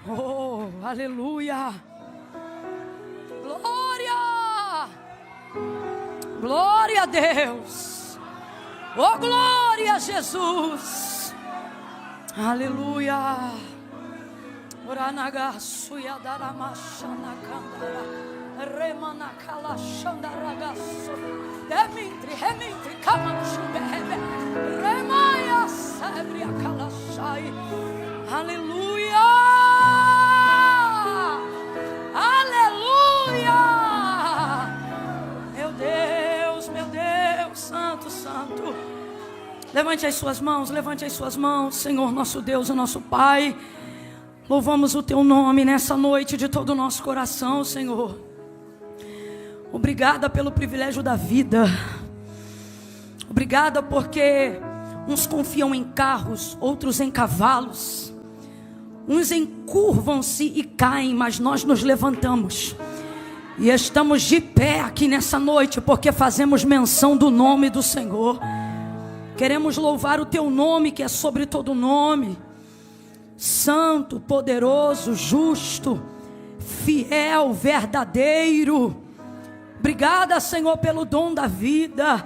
Oh, aleluia. Glória. Glória a Deus. Oh, glória a Jesus. Aleluia. Oranagassu yadaramashana kandara remanakala shandaragasu remintri kamanchubebe remaya sabria kalashai. Aleluia. Aleluia. Meu Deus, santo, santo. Levante as suas mãos, Senhor nosso Deus, o nosso Pai. Louvamos o Teu nome nessa noite de todo o nosso coração, Senhor. Obrigada pelo privilégio da vida. Obrigada porque uns confiam em carros, outros em cavalos. Uns encurvam-se e caem, mas nós nos levantamos. E estamos de pé aqui nessa noite porque fazemos menção do nome do Senhor. Queremos louvar o Teu nome, que é sobre todo nome. Santo, poderoso, justo, fiel, verdadeiro. Obrigada, Senhor, pelo dom da vida.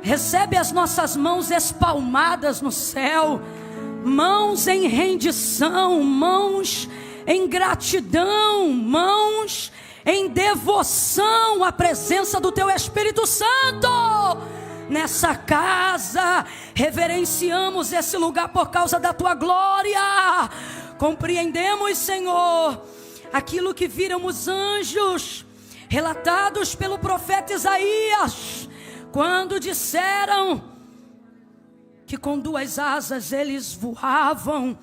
Recebe as nossas mãos espalmadas no céu, mãos em rendição, mãos em gratidão, mãos em devoção à presença do Teu Espírito Santo. Nessa casa, reverenciamos esse lugar por causa da Tua glória. Compreendemos, Senhor, aquilo que viram os anjos, relatados pelo profeta Isaías, quando disseram que com 2 asas eles voavam,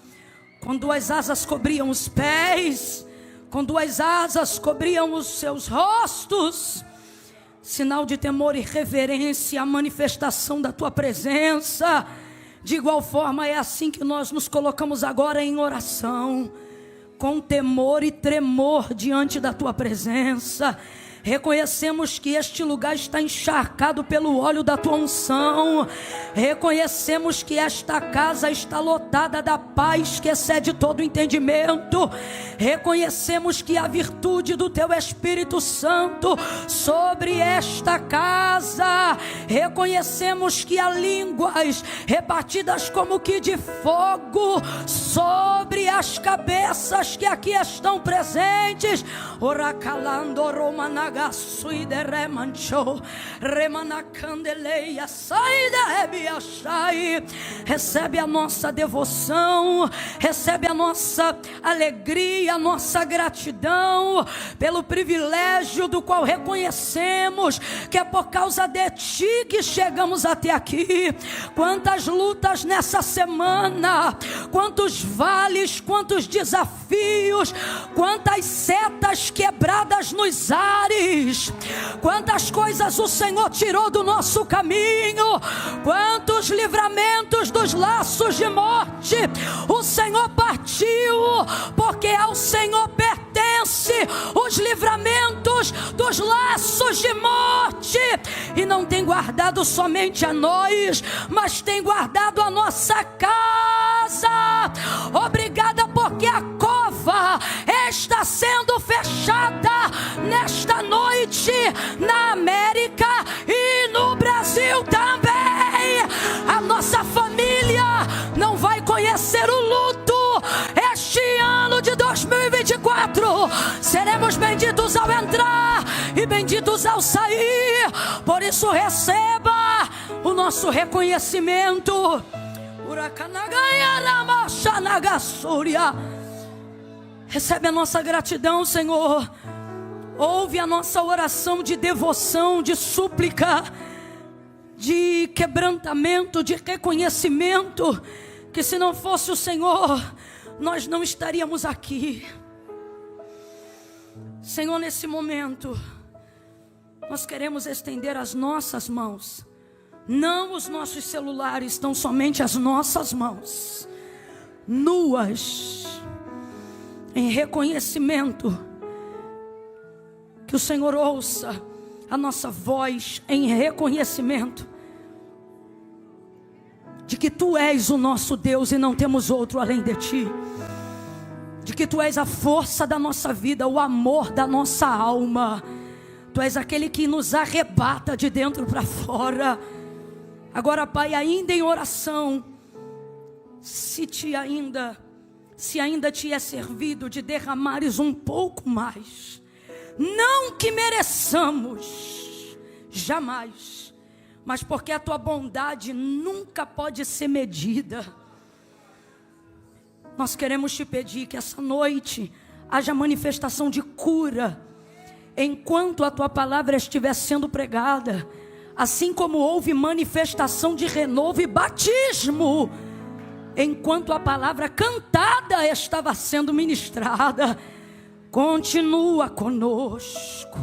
com 2 asas cobriam os pés, com 2 asas cobriam os seus rostos. Sinal de temor e reverência, a manifestação da Tua presença. De igual forma é assim que nós nos colocamos agora em oração, com temor e tremor diante da Tua presença. Reconhecemos que este lugar está encharcado pelo óleo da Tua unção. Reconhecemos que esta casa está lotada da paz que excede todo entendimento. Reconhecemos que a virtude do Teu Espírito Santo sobre esta casa. Reconhecemos que há línguas repartidas como que de fogo sobre as cabeças que aqui estão presentes. Oracalando romanaga recebe a nossa devoção, recebe a nossa alegria, a nossa gratidão pelo privilégio do qual reconhecemos que é por causa de Ti que chegamos até aqui. Quantas lutas nessa semana, quantos vales, quantos desafios, quantas setas quebradas nos ares. Quantas coisas o Senhor tirou do nosso caminho, quantos livramentos dos laços de morte o Senhor partiu, porque ao Senhor pertence os livramentos dos laços de morte, e não tem guardado somente a nós, mas tem guardado a nossa casa. Obrigada porque a cova está sendo fechada nesta noite na América e no Brasil também. A nossa família não vai conhecer o luto este ano de 2024. Seremos benditos ao entrar e benditos ao sair. Por isso receba o nosso reconhecimento. Recebe a nossa gratidão, Senhor. Ouve a nossa oração de devoção, de súplica, de quebrantamento, de reconhecimento, que se não fosse o Senhor, nós não estaríamos aqui. Senhor, nesse momento, nós queremos estender as nossas mãos, não os nossos celulares, tão somente as nossas mãos, nuas, em reconhecimento. Que o Senhor ouça a nossa voz em reconhecimento de que Tu és o nosso Deus e não temos outro além de Ti. de que Tu és a força da nossa vida, o amor da nossa alma. Tu és aquele que nos arrebata de dentro para fora. Agora, Pai, ainda em oração, se ainda Te é servido de derramares um pouco mais, não que mereçamos, jamais, mas porque a Tua bondade nunca pode ser medida. Nós queremos Te pedir que essa noite haja manifestação de cura, enquanto a Tua palavra estiver sendo pregada, assim como houve manifestação de renovo e batismo, enquanto a palavra cantada estava sendo ministrada. Continua conosco,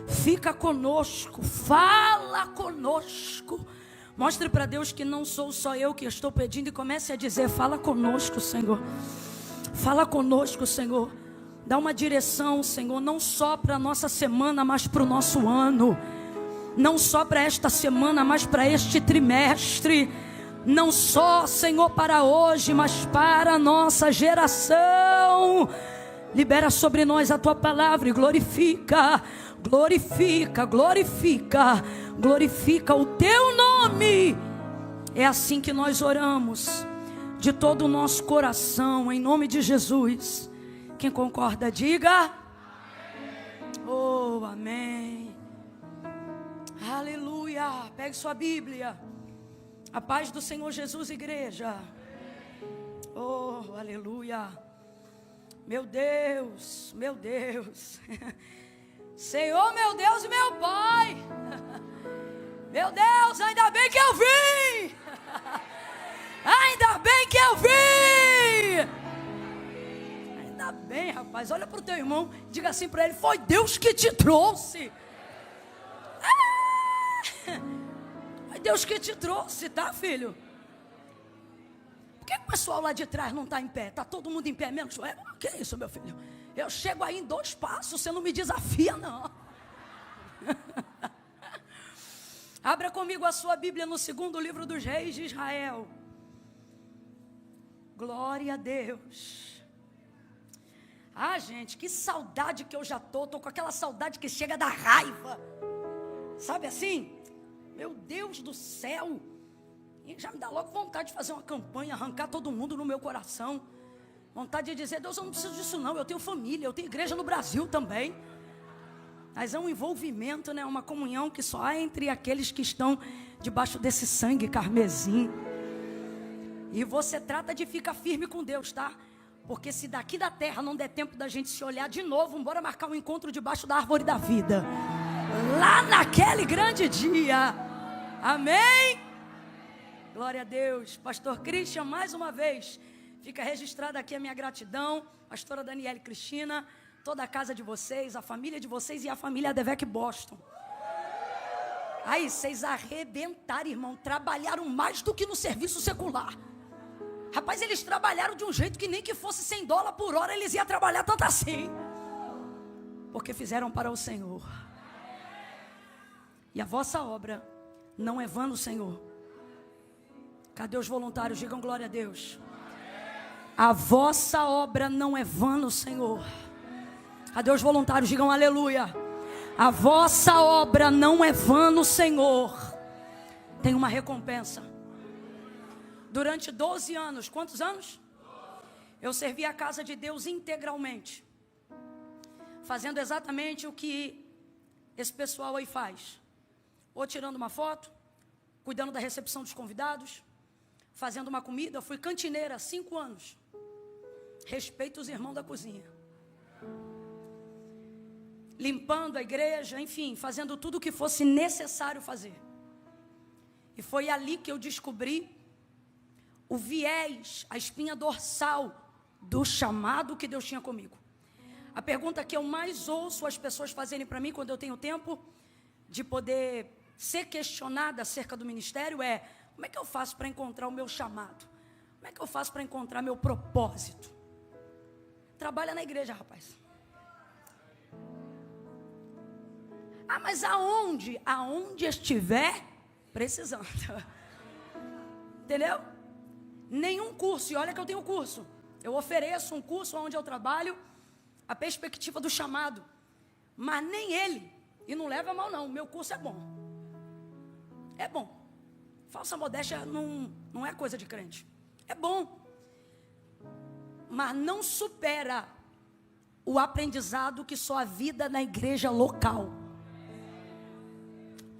fica conosco, fala conosco. Mostre para Deus que não sou só eu que estou pedindo, e comece a dizer: fala conosco, Senhor. Fala conosco, Senhor. Dá uma direção, Senhor, não só para a nossa semana, mas para o nosso ano. Não só para esta semana, mas para este trimestre. Não só, Senhor, para hoje, mas para a nossa geração. Libera sobre nós a Tua palavra e glorifica, glorifica, glorifica, glorifica o Teu nome. É assim que nós oramos, de todo o nosso coração, em nome de Jesus. Quem concorda, diga amém. Oh, amém. Aleluia. Pegue sua Bíblia. A paz do Senhor Jesus, igreja. Oh, aleluia. Meu Deus, meu Deus. Senhor, meu Deus e meu Pai. Meu Deus, ainda bem que eu vim. Ainda bem que eu vim. Ainda bem, rapaz. Olha para o teu irmão, diga assim para ele: foi Deus que te trouxe. Foi Deus que te trouxe, tá, filho? Por que o pessoal lá de trás não está em pé? Está todo mundo em pé menos eu? Que é isso, meu filho? Eu chego aí em 2 passos, você não me desafia, não. Abra comigo a sua Bíblia no 2º livro dos Reis de Israel. Glória a Deus. Ah, gente, que saudade que eu já tô com aquela saudade que chega da raiva. Sabe assim? Meu Deus do céu. E já me dá logo vontade de fazer uma campanha, arrancar todo mundo no meu coração. Vontade de dizer: Deus, eu não preciso disso não, eu tenho família, eu tenho igreja no Brasil também. Mas é um envolvimento, né? Uma comunhão que só há entre aqueles que estão debaixo desse sangue carmesim. E você trata de ficar firme com Deus, tá? Porque se daqui da terra não der tempo da gente se olhar de novo, bora marcar um encontro debaixo da árvore da vida, lá naquele grande dia. Amém? Glória a Deus. Pastor Christian, mais uma vez, fica registrada aqui a minha gratidão. Pastora Daniela e Cristina, toda a casa de vocês, a família de vocês e a família Adevec Boston. Aí, vocês arrebentaram, irmão. Trabalharam mais do que no serviço secular. Rapaz, eles trabalharam de um jeito que nem que fosse $100 por hora eles iam trabalhar tanto assim. Porque fizeram para o Senhor. E a vossa obra não é vã no Senhor. Cadê os voluntários? Digam glória a Deus. A vossa obra não é vã no Senhor. Cadê os voluntários? Digam aleluia. A vossa obra não é vã no Senhor. Tem uma recompensa. Durante 12 anos, quantos anos? Eu servi a casa de Deus integralmente, fazendo exatamente o que esse pessoal aí faz. Ou tirando uma foto, cuidando da recepção dos convidados, fazendo uma comida. Eu fui cantineira há 5 anos. Respeito os irmãos da cozinha. Limpando a igreja, enfim, fazendo tudo o que fosse necessário fazer. E foi ali que eu descobri o viés, a espinha dorsal do chamado que Deus tinha comigo. A pergunta que eu mais ouço as pessoas fazerem para mim quando eu tenho tempo de poder ser questionada acerca do ministério é: como é que eu faço para encontrar o meu chamado? Como é que eu faço para encontrar meu propósito? Trabalha na igreja, rapaz. Ah, mas aonde? Aonde estiver precisando. Entendeu? Nenhum curso, e olha que eu tenho curso. Eu ofereço um curso onde eu trabalho a perspectiva do chamado, mas nem ele, e não leva a mal não, o meu curso é bom. É bom. Falsa modéstia não é coisa de crente. É bom. Mas não supera o aprendizado que só a vida na igreja local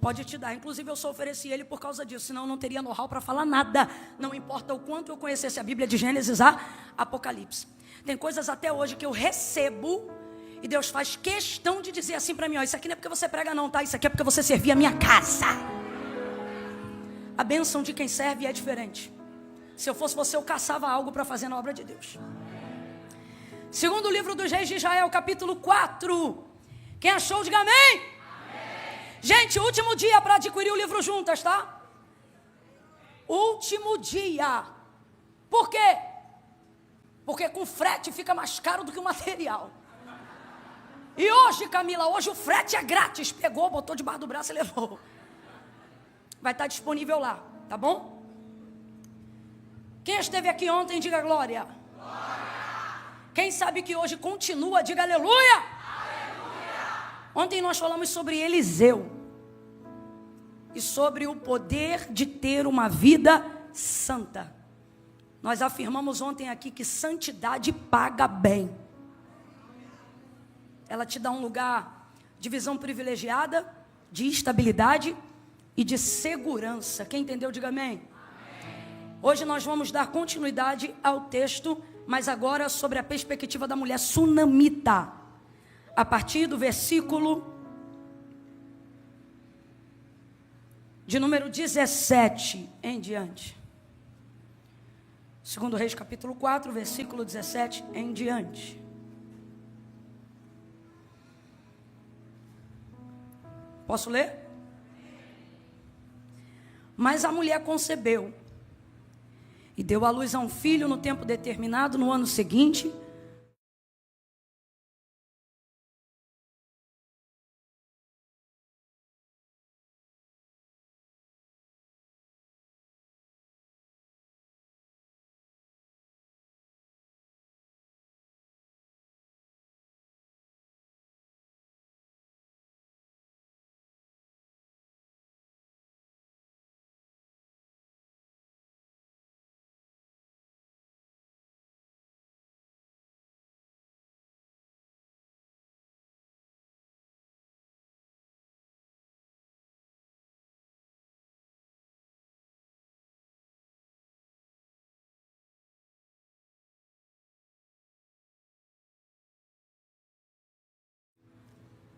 pode te dar. Inclusive eu só ofereci ele por causa disso, senão eu não teria know-how para falar nada. Não importa o quanto eu conhecesse a Bíblia de Gênesis a Apocalipse. Tem coisas até hoje que eu recebo e Deus faz questão de dizer assim para mim, ó, isso aqui não é porque você prega não, tá? Isso aqui é porque você servia a minha casa. A bênção de quem serve é diferente. Se eu fosse você, eu caçava algo para fazer na obra de Deus. Segundo livro dos Reis de Israel, capítulo 4. Quem achou, diga amém. Amém. Gente, último dia para adquirir o livro juntas, tá? Último dia. Por quê? Porque com frete fica mais caro do que o material. E hoje, Camila, hoje o frete é grátis. Pegou, botou debaixo do braço e levou. Vai estar disponível lá, tá bom? Quem esteve aqui ontem, diga glória. Quem sabe que hoje continua, diga aleluia. Aleluia. Ontem nós falamos sobre Eliseu. E sobre o poder de ter uma vida santa. Nós afirmamos ontem aqui que santidade paga bem. Ela te dá um lugar de visão privilegiada, de estabilidade e de segurança. Quem entendeu, diga amém. Hoje nós vamos dar continuidade ao texto, mas agora sobre a perspectiva da mulher sunamita, a partir do versículo de número 17 em diante. Segundo Reis capítulo 4, versículo 17 em diante. Posso ler? Mas a mulher concebeu e deu à luz a um filho no tempo determinado, no ano seguinte.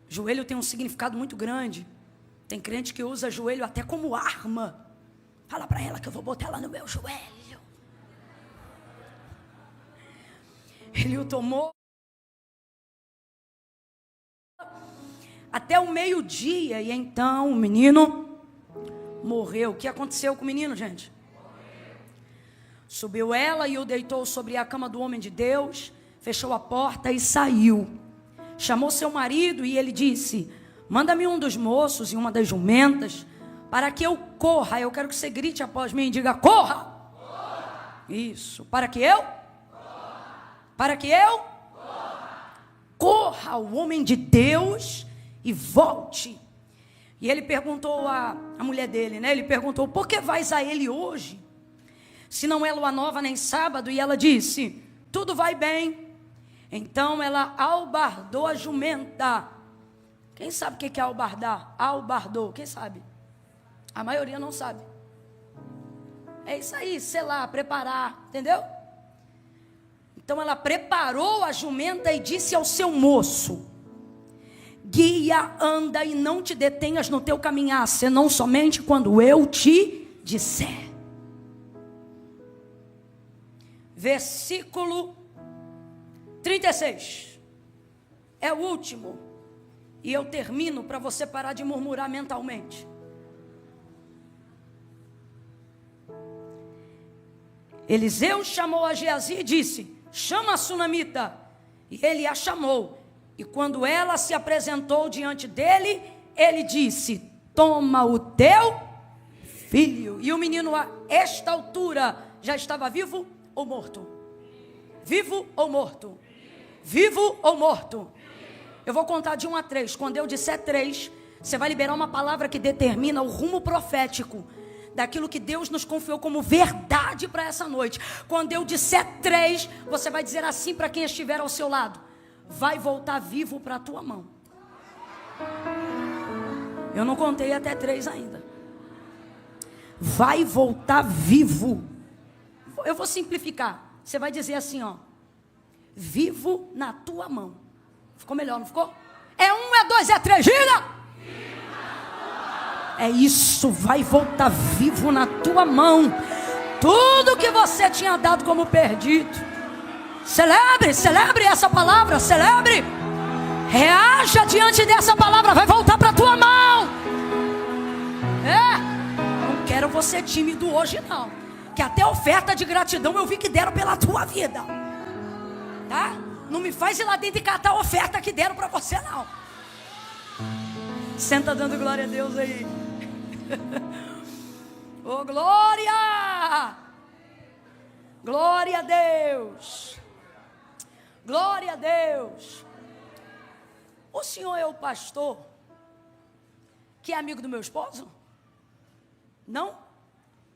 Joelho tem um significado muito grande. Tem crente que usa joelho até como arma. Fala para ela que eu vou botar ela no meu joelho. Ele o tomou até o meio-dia e então o menino morreu. O que aconteceu com o menino, gente? Subiu ela e o deitou sobre a cama do homem de Deus, fechou a porta e saiu. Chamou seu marido e ele disse: manda-me um dos moços e uma das jumentas, para que eu corra. Eu quero que você grite após mim e diga: corra! Corra! Isso, para que eu? Corra! Para que eu? Corra! Corra o homem de Deus e volte. E ele perguntou a mulher dele, né? Ele perguntou: por que vais a ele hoje? Se não é lua nova nem sábado. E ela disse: tudo vai bem. Então ela albardou a jumenta. Quem sabe o que é albardar? Albardou, quem sabe? A maioria não sabe. É isso aí, selar, preparar, entendeu? Então ela preparou a jumenta e disse ao seu moço: guia, anda e não te detenhas no teu caminhar, senão somente quando eu te disser. Versículo 36. É o último. E eu termino para você parar de murmurar mentalmente. Eliseu chamou a Geazi e disse: chama a sunamita. E ele a chamou. E quando ela se apresentou diante dele, ele disse: toma o teu filho. E o menino a esta altura já estava vivo ou morto? Vivo ou morto? Vivo ou morto? Eu vou contar de 1 a 3. Quando eu disser 3, você vai liberar uma palavra que determina o rumo profético daquilo que Deus nos confiou como verdade para essa noite. Quando eu disser 3, você vai dizer assim para quem estiver ao seu lado: vai voltar vivo para a tua mão. Eu não contei até 3 ainda. Vai voltar vivo. Eu vou simplificar. Você vai dizer assim, ó: vivo na tua mão. Ficou melhor, não ficou? É 1, é 2, é 3, diga! É isso, vai voltar vivo na tua mão. Tudo que você tinha dado como perdido. Celebre essa palavra, celebre. Reaja diante dessa palavra, vai voltar para a tua mão. Não quero você tímido hoje não, que até oferta de gratidão eu vi que deram pela tua vida. Tá? Não me faz ir lá dentro e catar a oferta que deram para você não. Senta dando glória a Deus aí. Oh, glória! Glória a Deus! Glória a Deus! O senhor é o pastor que é amigo do meu esposo? Não?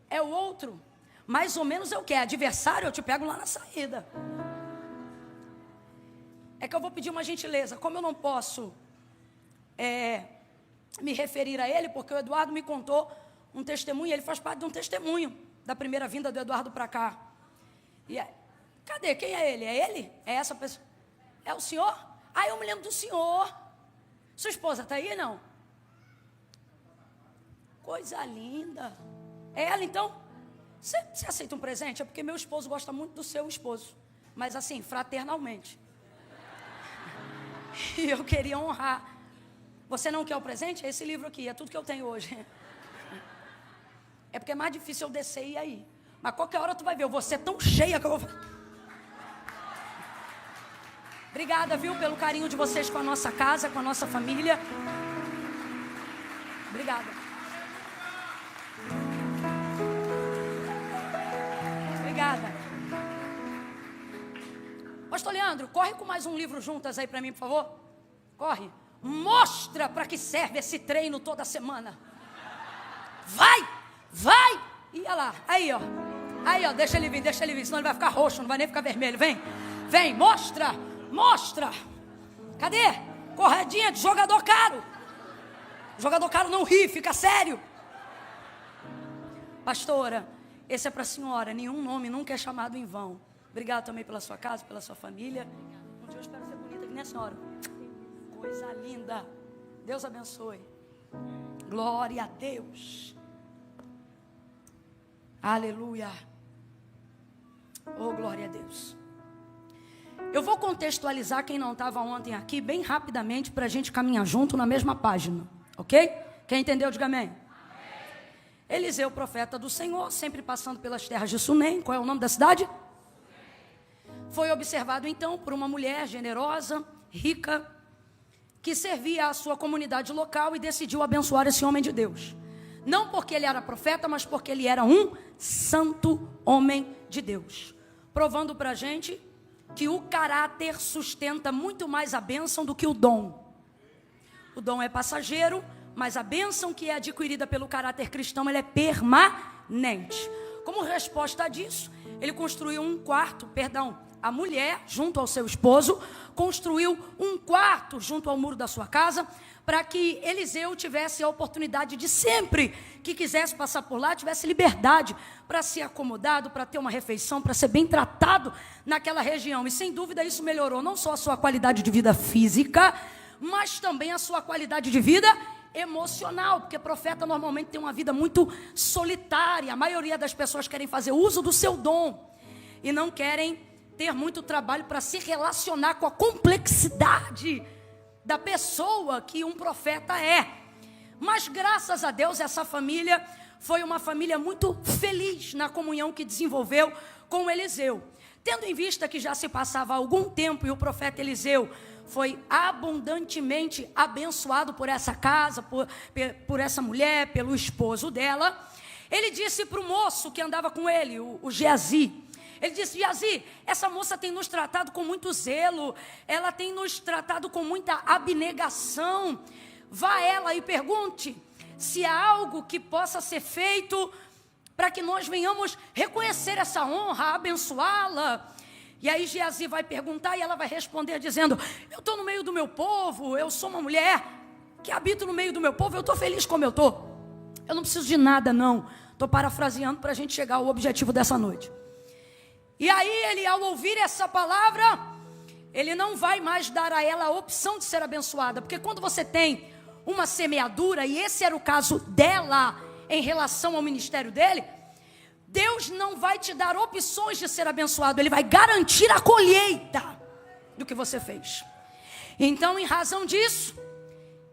É o outro? Mais ou menos é o que? É adversário? Eu te pego lá na saída. É que eu vou pedir uma gentileza. Como eu não posso me referir a ele, porque o Eduardo me contou um testemunho, ele faz parte de um testemunho da primeira vinda do Eduardo para cá. Cadê? Quem é ele? É ele? É essa pessoa? É o senhor? Ah, eu me lembro do senhor. Sua esposa está aí, não? Coisa linda. É ela, então? Você aceita um presente? É porque meu esposo gosta muito do seu esposo. Mas assim, fraternalmente. E eu queria honrar. Você não quer o presente? É esse livro aqui, é tudo que eu tenho hoje. É porque é mais difícil eu descer e ir aí. Mas qualquer hora tu vai ver, eu vou ser tão cheia que eu vou... Obrigada, viu, pelo carinho de vocês com a nossa casa, com a nossa família. Obrigada. Obrigada. Pastor Leandro, corre com mais um livro juntas aí para mim, por favor. Corre. Mostra para que serve esse treino toda semana. Vai. E olha lá, aí ó, deixa ele vir, senão ele vai ficar roxo, não vai nem ficar vermelho. Vem, mostra. Cadê? Corredinha de jogador caro. Jogador caro não ri, fica sério. Pastora, esse é para a senhora, nenhum nome nunca é chamado em vão. Obrigado também pela sua casa, pela sua família. Um dia eu espero ser bonita que nem a senhora. Coisa linda. Deus abençoe. Glória a Deus. Aleluia. Oh, glória a Deus. Eu vou contextualizar quem não estava ontem aqui bem rapidamente para a gente caminhar junto na mesma página. Ok? Quem entendeu, diga amém. Eliseu, profeta do Senhor, sempre passando pelas terras de Sunem. Qual é o nome da cidade? Foi observado então por uma mulher generosa, rica, que servia a sua comunidade local e decidiu abençoar esse homem de Deus. Não porque ele era profeta, mas porque ele era um santo homem de Deus. Provando para a gente que o caráter sustenta muito mais a bênção do que o dom. O dom é passageiro, mas a bênção que é adquirida pelo caráter cristão, ela é permanente. Como resposta disso, ele construiu a mulher, junto ao seu esposo, construiu um quarto junto ao muro da sua casa, para que Eliseu tivesse a oportunidade de sempre que quisesse passar por lá, tivesse liberdade para ser acomodado, para ter uma refeição, para ser bem tratado naquela região. E sem dúvida isso melhorou não só a sua qualidade de vida física, mas também a sua qualidade de vida emocional, porque profeta normalmente tem uma vida muito solitária. A maioria das pessoas querem fazer uso do seu dom e não querem ter muito trabalho para se relacionar com a complexidade da pessoa que um profeta é. Mas graças a Deus essa família foi uma família muito feliz na comunhão que desenvolveu com Eliseu. Tendo em vista que já se passava algum tempo e o profeta Eliseu foi abundantemente abençoado por essa casa, por essa mulher, pelo esposo dela, ele disse para o moço que andava com ele, o Geazi, Ele disse: Geazi, essa moça tem nos tratado com muito zelo, ela tem nos tratado com muita abnegação. Vá a ela e pergunte se há algo que possa ser feito para que nós venhamos reconhecer essa honra, abençoá-la. E aí Geazi vai perguntar e ela vai responder dizendo: eu estou no meio do meu povo, eu sou uma mulher que habito no meio do meu povo, eu estou feliz como eu estou. Eu não preciso de nada não. Estou parafraseando para a gente chegar ao objetivo dessa noite. E aí ele, ao ouvir essa palavra, ele não vai mais dar a ela a opção de ser abençoada. Porque quando você tem uma semeadura, e esse era o caso dela em relação ao ministério dele, Deus não vai te dar opções de ser abençoado. Ele vai garantir a colheita do que você fez. Então, em razão disso,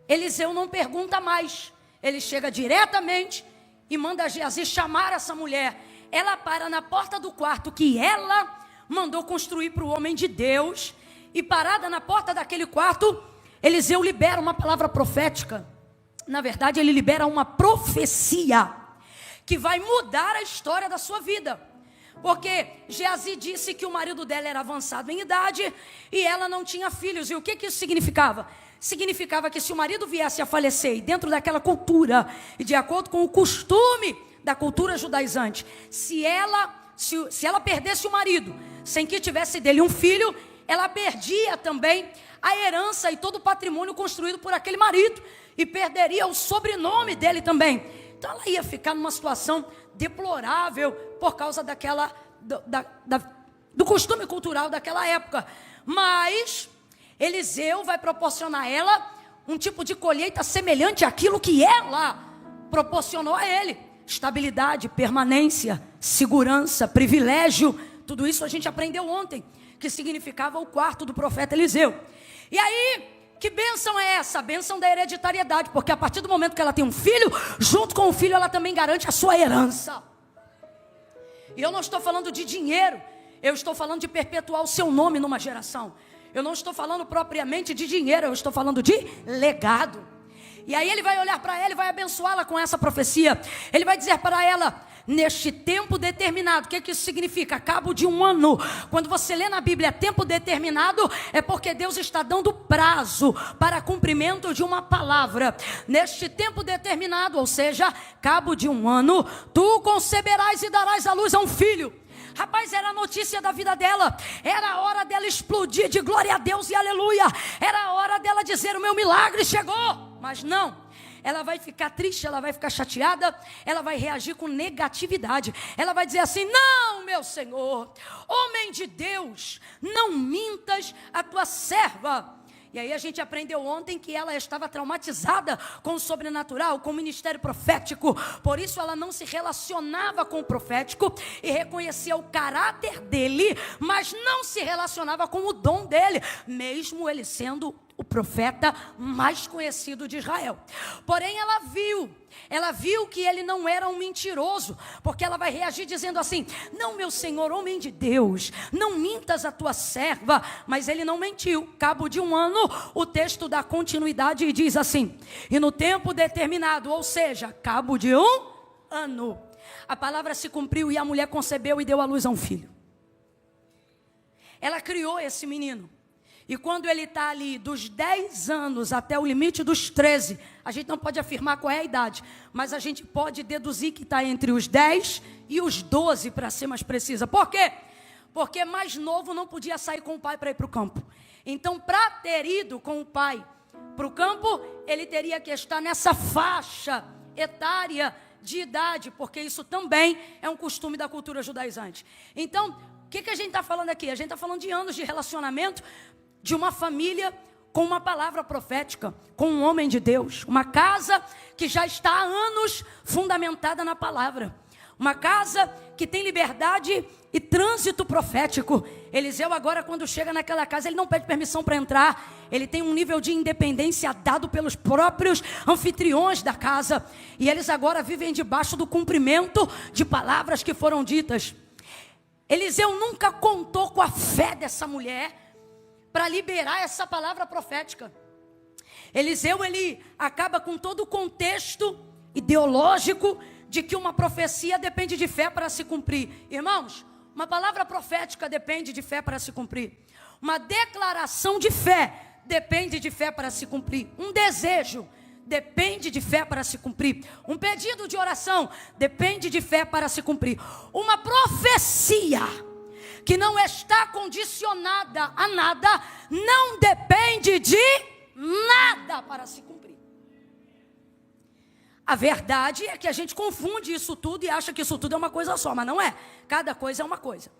Eliseu não pergunta mais. Ele chega diretamente e manda Geazi chamar essa mulher. Ela para na porta do quarto que ela mandou construir para o homem de Deus. E parada na porta daquele quarto, Eliseu libera uma palavra profética. Na verdade, ele libera uma profecia que vai mudar a história da sua vida. Porque Geazi disse que o marido dela era avançado em idade e ela não tinha filhos. E o que isso significava? Significava que se o marido viesse a falecer, e dentro daquela cultura, e de acordo com o costume da cultura judaizante, se ela perdesse o marido, sem que tivesse dele um filho, ela perdia também a herança e todo o patrimônio construído por aquele marido, e perderia o sobrenome dele também. Então ela ia ficar numa situação deplorável, por causa do costume cultural daquela época. Mas Eliseu vai proporcionar a ela um tipo de colheita semelhante àquilo que ela proporcionou a ele. Estabilidade, permanência, segurança, privilégio. Tudo isso a gente aprendeu ontem, que significava o quarto do profeta Eliseu. E aí, que bênção é essa? A bênção da hereditariedade, porque a partir do momento que ela tem um filho, junto com o filho ela também garante a sua herança. E eu não estou falando de dinheiro, eu estou falando de perpetuar o seu nome numa geração. Eu não estou falando propriamente de dinheiro, eu estou falando de legado. E aí ele vai olhar para ela e vai abençoá-la com essa profecia. Ele vai dizer para ela: neste tempo determinado. O que isso significa? Cabo de um ano. Quando você lê na Bíblia tempo determinado, é porque Deus está dando prazo para cumprimento de uma palavra. Neste tempo determinado, ou seja, cabo de um ano, tu conceberás e darás à luz a um filho. Rapaz, era a notícia da vida dela. Era a hora dela explodir de glória a Deus e aleluia. Era a hora dela dizer: o meu milagre chegou. Mas não, ela vai ficar triste, ela vai ficar chateada, ela vai reagir com negatividade. Ela vai dizer assim: não, meu Senhor, homem de Deus, não mintas a tua serva. E aí a gente aprendeu ontem que ela estava traumatizada com o sobrenatural, com o ministério profético. Por isso ela não se relacionava com o profético e reconhecia o caráter dele, mas não se relacionava com o dom dele, mesmo ele sendo o profeta mais conhecido de Israel. Porém ela viu que ele não era um mentiroso, porque ela vai reagir dizendo assim: não, meu Senhor, homem de Deus, não mintas a tua serva. Mas ele não mentiu. Cabo de um ano, o texto dá continuidade e diz assim: e no tempo determinado, ou seja, cabo de um ano, a palavra se cumpriu e a mulher concebeu e deu à luz a um filho. Ela criou esse menino. E quando ele está ali dos 10 anos até o limite dos 13, a gente não pode afirmar qual é a idade, mas a gente pode deduzir que está entre os 10 e os 12, para ser mais precisa. Por quê? Porque mais novo não podia sair com o pai para ir para o campo. Então, para ter ido com o pai para o campo, ele teria que estar nessa faixa etária de idade, porque isso também é um costume da cultura judaizante. Então, o que a gente está falando aqui? A gente está falando de anos de relacionamento, de uma família com uma palavra profética, com um homem de Deus, uma casa que já está há anos fundamentada na palavra, uma casa que tem liberdade e trânsito profético. Eliseu agora, quando chega naquela casa, ele não pede permissão para entrar, ele tem um nível de independência dado pelos próprios anfitriões da casa, e eles agora vivem debaixo do cumprimento de palavras que foram ditas. Eliseu nunca contou com a fé dessa mulher para liberar essa palavra profética. Eliseu, ele acaba com todo o contexto ideológico de que uma profecia depende de fé para se cumprir. Irmãos, Uma palavra profética depende de fé para se cumprir. Uma declaração de fé depende de fé para se cumprir. Um desejo depende de fé para se cumprir. Um pedido de oração depende de fé para se cumprir. Uma profecia que não está condicionada a nada não depende de nada para se cumprir. A verdade é que a gente confunde isso tudo e acha que isso tudo é uma coisa só, mas não é. Cada coisa é uma coisa.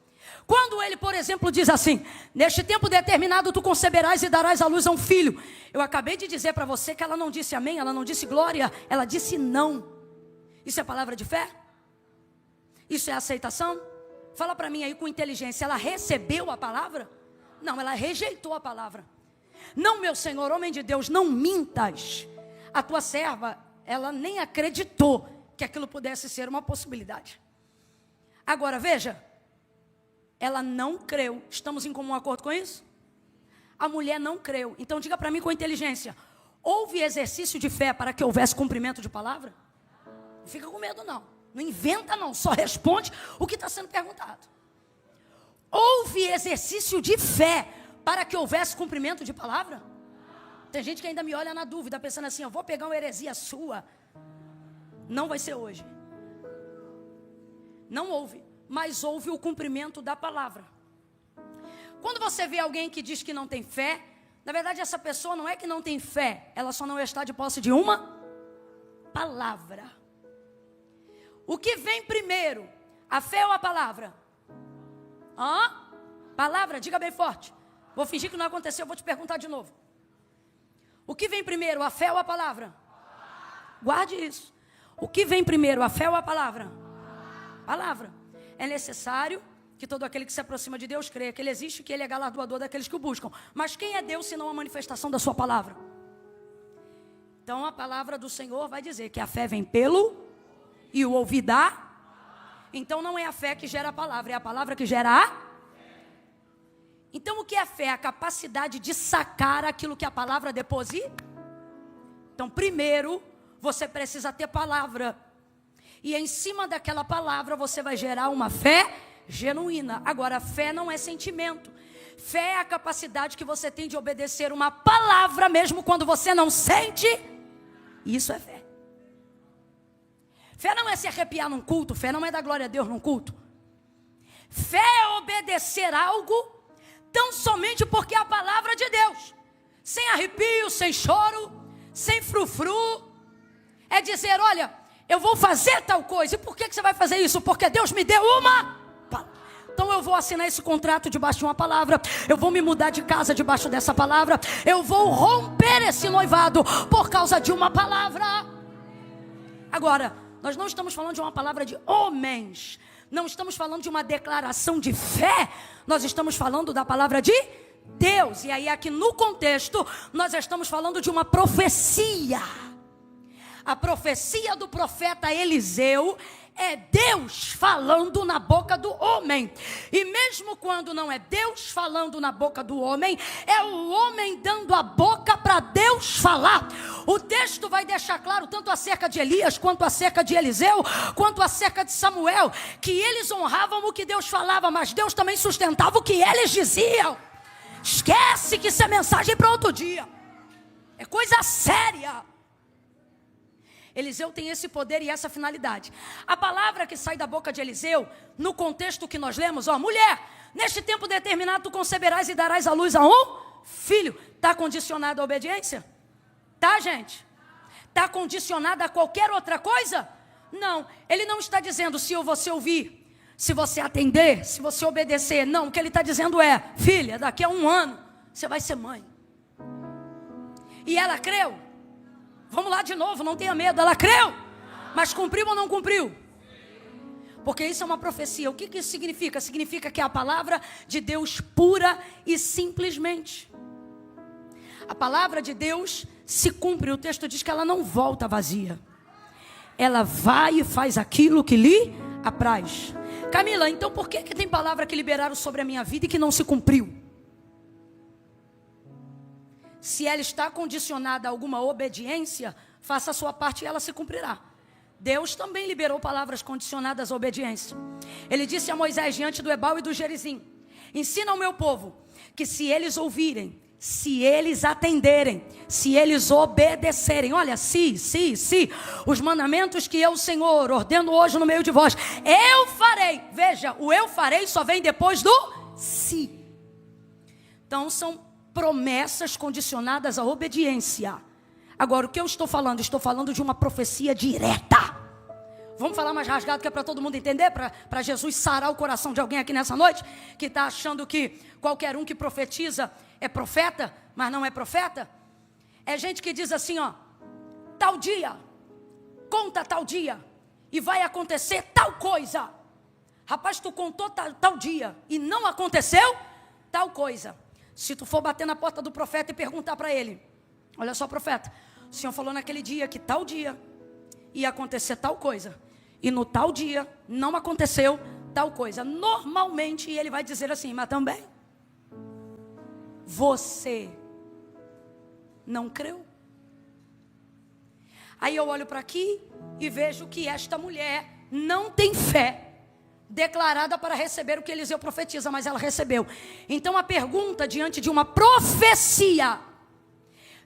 Quando ele, por exemplo, diz assim: neste tempo determinado tu conceberás e darás à luz a um filho. Eu acabei de dizer para você que ela não disse amém, ela não disse glória, ela disse não. Isso é palavra de fé? Isso é aceitação? Fala para mim aí com inteligência, ela recebeu a palavra? Não, ela rejeitou a palavra. Não, meu Senhor, homem de Deus, não mintas. A tua serva, ela nem acreditou que aquilo pudesse ser uma possibilidade. Agora, veja, ela não creu. Estamos em comum acordo com isso? A mulher não creu. Então diga para mim com inteligência: houve exercício de fé para que houvesse cumprimento de palavra? Não fica com medo não. Não inventa não, só responde o que está sendo perguntado. Houve exercício de fé para que houvesse cumprimento de palavra? Tem gente que ainda me olha na dúvida, pensando assim: eu vou pegar uma heresia sua. Não vai ser hoje. Não houve, mas houve o cumprimento da palavra. Quando você vê alguém que diz que não tem fé, na verdade essa pessoa não é que não tem fé, ela só não está de posse de uma palavra. O que vem primeiro, a fé ou a palavra? Palavra, diga bem forte. Vou fingir que não aconteceu, vou te perguntar de novo. O que vem primeiro, a fé ou a palavra? Guarde isso. O que vem primeiro, a fé ou a palavra? Palavra. É necessário que todo aquele que se aproxima de Deus creia que Ele existe, que Ele é galardoador daqueles que o buscam. Mas quem é Deus senão a manifestação da sua palavra? Então a palavra do Senhor vai dizer que a fé vem pelo e o ouvir dá. Então não é a fé que gera a palavra, é a palavra que gera a. Então o que é fé? A capacidade de sacar aquilo que a palavra deposita. Então primeiro você precisa ter palavra. E em cima daquela palavra você vai gerar uma fé genuína. Agora, fé não é sentimento. Fé é a capacidade que você tem de obedecer uma palavra mesmo quando você não sente. Isso é fé. Fé não é se arrepiar num culto. Fé não é dar glória a Deus num culto. Fé é obedecer algo tão somente porque é a palavra de Deus. Sem arrepio, sem choro, sem frufru. É dizer, olha, eu vou fazer tal coisa. E por que você vai fazer isso? Porque Deus me deu uma palavra. Então eu vou assinar esse contrato debaixo de uma palavra. Eu vou me mudar de casa debaixo dessa palavra. Eu vou romper esse noivado por causa de uma palavra. Agora, nós não estamos falando de uma palavra de homens. Não estamos falando de uma declaração de fé. Nós estamos falando da palavra de Deus. E aí aqui no contexto, nós estamos falando de uma profecia. A profecia do profeta Eliseu é Deus falando na boca do homem. E mesmo quando não é Deus falando na boca do homem, é o homem dando a boca para Deus falar. O texto vai deixar claro, tanto acerca de Elias, quanto acerca de Eliseu, quanto acerca de Samuel, que eles honravam o que Deus falava, mas Deus também sustentava o que eles diziam. Esquece que isso é mensagem para outro dia. É coisa séria. Eliseu tem esse poder e essa finalidade. A palavra que sai da boca de Eliseu, no contexto que nós lemos, mulher, neste tempo determinado tu conceberás e darás à luz a um filho. Está condicionado à obediência? Tá, gente? Está condicionado a qualquer outra coisa? Não, ele não está dizendo se você ouvir, se você atender, se você obedecer. Não, o que ele está dizendo é, filha, daqui a 1 ano, você vai ser mãe. E ela creu. Vamos lá de novo, não tenha medo. Ela creu, mas cumpriu ou não cumpriu? Porque isso é uma profecia. O que isso significa? Significa que é a palavra de Deus pura e simplesmente. A palavra de Deus se cumpre. O texto diz que ela não volta vazia. Ela vai e faz aquilo que lhe apraz. Camila, então por que tem palavra que liberaram sobre a minha vida e que não se cumpriu? Se ela está condicionada a alguma obediência, faça a sua parte e ela se cumprirá. Deus também liberou palavras condicionadas à obediência. Ele disse a Moisés diante do Ebal e do Gerizim: ensina ao meu povo que se eles ouvirem, se eles atenderem, se eles obedecerem, olha, se, os mandamentos que eu, o Senhor, ordeno hoje no meio de vós, eu farei. Veja, o eu farei só vem depois do se. Então são promessas condicionadas à obediência. Agora, o que eu estou falando? Estou falando de uma profecia direta. Vamos falar mais rasgado, que é para todo mundo entender, para Jesus sarar o coração de alguém aqui nessa noite, que está achando que qualquer um que profetiza é profeta, mas não é profeta. É gente que diz assim, ó, tal dia, conta tal dia, e vai acontecer tal coisa. Rapaz, tu contou tal dia, e não aconteceu tal coisa. Se tu for bater na porta do profeta e perguntar para ele: olha só, profeta, o senhor falou naquele dia que tal dia ia acontecer tal coisa, e no tal dia não aconteceu tal coisa. Normalmente ele vai dizer assim: mas também você não creu. Aí eu olho para aqui e vejo que esta mulher não tem fé declarada para receber o que Eliseu profetiza, mas ela recebeu. Então a pergunta diante de uma profecia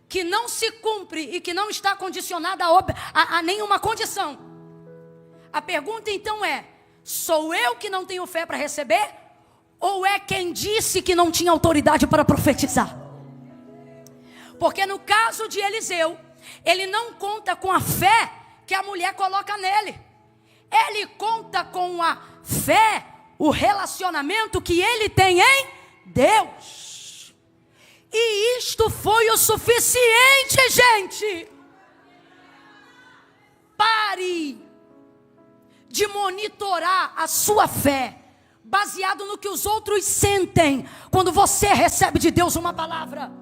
que não se cumpre e que não está condicionada a nenhuma condição, a pergunta então é: sou eu que não tenho fé para receber? Ou é quem disse que não tinha autoridade para profetizar? Porque no caso de Eliseu, ele não conta com a fé que a mulher coloca nele. Ele conta com a fé, o relacionamento que ele tem em Deus. E isto foi o suficiente, gente. Pare de monitorar a sua fé baseado no que os outros sentem quando você recebe de Deus uma palavra.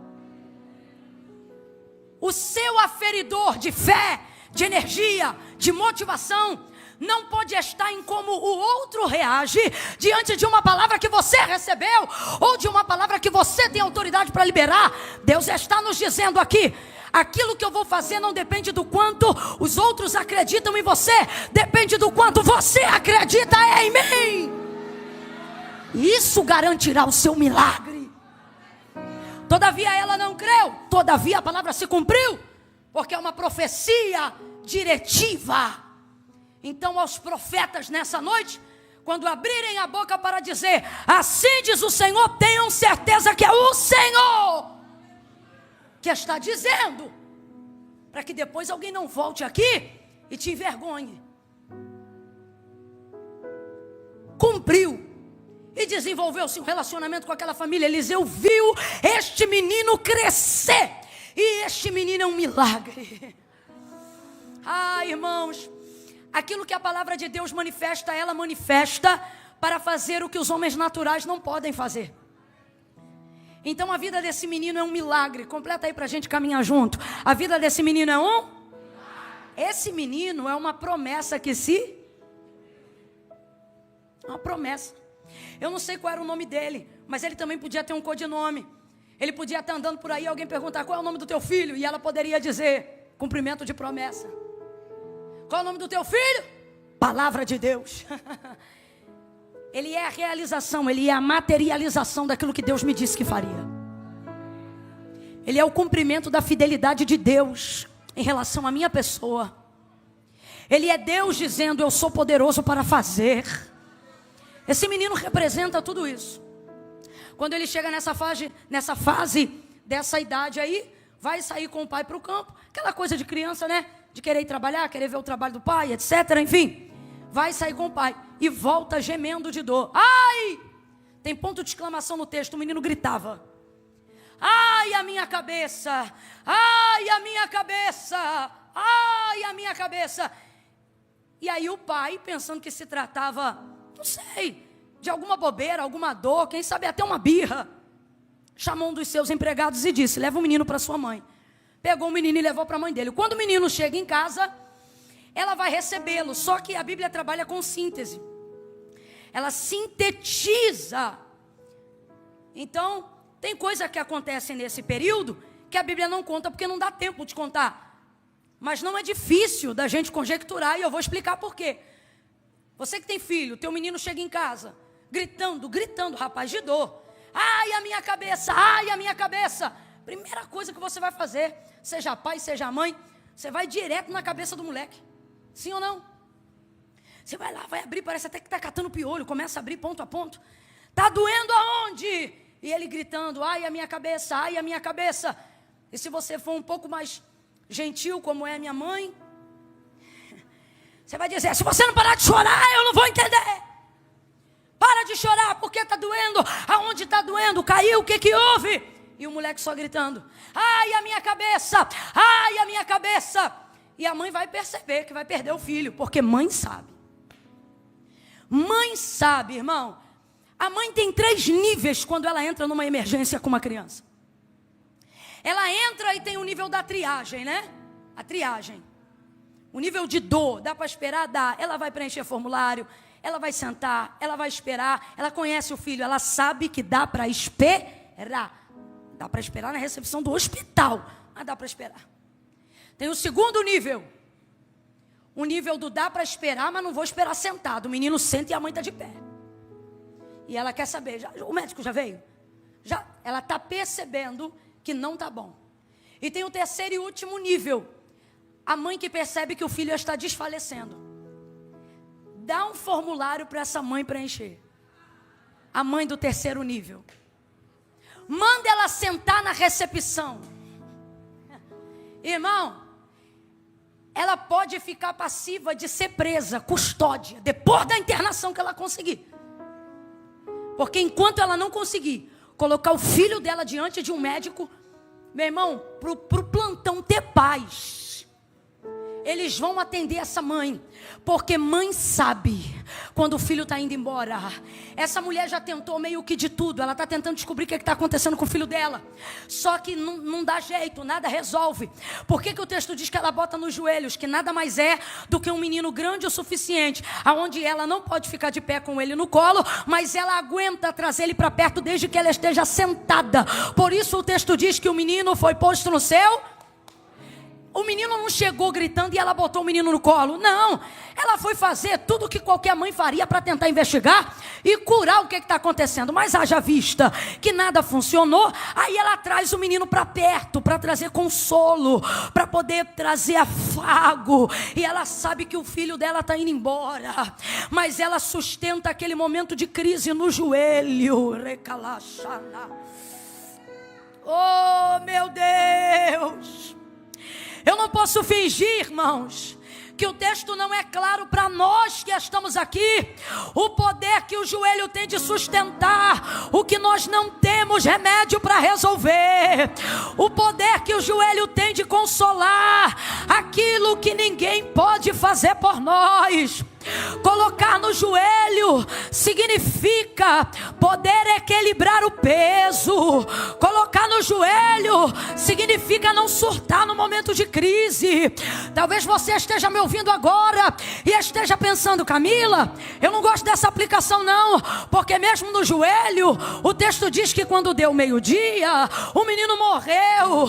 O seu aferidor de fé, de energia, de motivação não pode estar em como o outro reage diante de uma palavra que você recebeu, ou de uma palavra que você tem autoridade para liberar. Deus está nos dizendo aqui: aquilo que eu vou fazer não depende do quanto os outros acreditam em você, depende do quanto você acredita em mim. Isso garantirá o seu milagre. Todavia ela não creu, todavia a palavra se cumpriu, porque é uma profecia diretiva. Então aos profetas nessa noite, quando abrirem a boca para dizer: assim diz o Senhor, tenham certeza que é o Senhor que está dizendo, para que depois alguém não volte aqui e te envergonhe. Cumpriu e desenvolveu-se um relacionamento com aquela família. Eliseu viu este menino crescer, e este menino é um milagre. Ah, irmãos, aquilo que a palavra de Deus manifesta, ela manifesta para fazer o que os homens naturais não podem fazer. Então a vida desse menino é um milagre. Completa aí para a gente caminhar junto. A vida desse menino é um? Esse menino é uma promessa que se... uma promessa. Eu não sei qual era o nome dele, mas ele também podia ter um codinome. Ele podia estar andando por aí, alguém perguntar: qual é o nome do teu filho? E ela poderia dizer: cumprimento de promessa. Qual é o nome do teu filho? Palavra de Deus. Ele é a realização, ele é a materialização daquilo que Deus me disse que faria. Ele é o cumprimento da fidelidade de Deus em relação à minha pessoa. Ele é Deus dizendo: eu sou poderoso para fazer. Esse menino representa tudo isso. Quando ele chega nessa fase dessa idade aí, vai sair com o pai para o campo. Aquela coisa de criança, né? De querer ir trabalhar, querer ver o trabalho do pai, etc. Enfim, vai sair com o pai e volta gemendo de dor. Ai! Tem ponto de exclamação no texto. O menino gritava: ai, a minha cabeça! Ai, a minha cabeça! Ai, a minha cabeça! E aí o pai, pensando que se tratava, não sei, de alguma bobeira, alguma dor, quem sabe até uma birra, chamou um dos seus empregados e disse: leva o menino para sua mãe. Pegou o menino e levou para a mãe dele. Quando o menino chega em casa, ela vai recebê-lo. Só que a Bíblia trabalha com síntese. Ela sintetiza. Então, tem coisa que acontece nesse período que a Bíblia não conta, porque não dá tempo de contar. Mas não é difícil da gente conjecturar, e eu vou explicar por quê. Você que tem filho, teu menino chega em casa, gritando, rapaz, de dor. Ai, a minha cabeça, ai, a minha cabeça. Primeira coisa que você vai fazer, seja pai, seja mãe, você vai direto na cabeça do moleque. Sim ou não? Você vai lá, vai abrir, parece até que está catando piolho, começa a abrir ponto a ponto. Está doendo aonde? E ele gritando, ai, a minha cabeça, ai, a minha cabeça. E se você for um pouco mais gentil, como é a minha mãe, você vai dizer, se você não parar de chorar, eu não vou entender. Para de chorar, porque está doendo. Aonde está doendo? Caiu, o que houve? E o moleque só gritando, ai, a minha cabeça, ai, a minha cabeça. E a mãe vai perceber que vai perder o filho, porque mãe sabe. Mãe sabe, irmão. A mãe tem 3 níveis quando ela entra numa emergência com uma criança. Ela entra e tem o nível da triagem, né? A triagem. O nível de dor, dá para esperar? Dá. Ela vai preencher formulário, ela vai sentar, ela vai esperar, ela conhece o filho, ela sabe que dá para esperar. Dá para esperar na recepção do hospital, mas dá para esperar. Tem o segundo nível. O nível do dá para esperar, mas não vou esperar sentado. O menino senta e a mãe está de pé. E ela quer saber, o médico já veio? Já, ela está percebendo que não está bom. E tem o terceiro e último nível. A mãe que percebe que o filho está desfalecendo. Dá um formulário para essa mãe preencher. A mãe do terceiro nível. Manda ela sentar na recepção. Irmão, ela pode ficar passiva de ser presa, custódia, depois da internação que ela conseguir. Porque enquanto ela não conseguir colocar o filho dela diante de um médico, meu irmão, pro plantão ter paz, eles vão atender essa mãe, porque mãe sabe quando o filho está indo embora. Essa mulher já tentou meio que de tudo, ela está tentando descobrir o que está acontecendo com o filho dela, só que não dá jeito, nada resolve. Por que o texto diz que ela bota nos joelhos, que nada mais é do que um menino grande o suficiente, aonde ela não pode ficar de pé com ele no colo, mas ela aguenta trazer ele para perto desde que ela esteja sentada. Por isso o texto diz que o menino foi posto no seu. O menino não chegou gritando e ela botou o menino no colo. Não, ela foi fazer tudo o que qualquer mãe faria para tentar investigar e curar o que está acontecendo. Mas haja vista que nada funcionou, aí ela traz o menino para perto, para trazer consolo, para poder trazer afago. E ela sabe que o filho dela está indo embora, mas ela sustenta aquele momento de crise no joelho. Recalaxana. Oh, meu Deus! Eu não posso fingir, irmãos, que o texto não é claro para nós que estamos aqui. O poder que o joelho tem de sustentar o que nós não temos remédio para resolver. O poder que o joelho tem de consolar aquilo que ninguém pode fazer por nós. Colocar no joelho significa poder equilibrar o peso. Colocar no joelho significa não surtar no momento de crise. Talvez você esteja me ouvindo agora e esteja pensando, Camila, eu não gosto dessa aplicação não, porque mesmo no joelho o texto diz que quando deu meio-dia o menino morreu,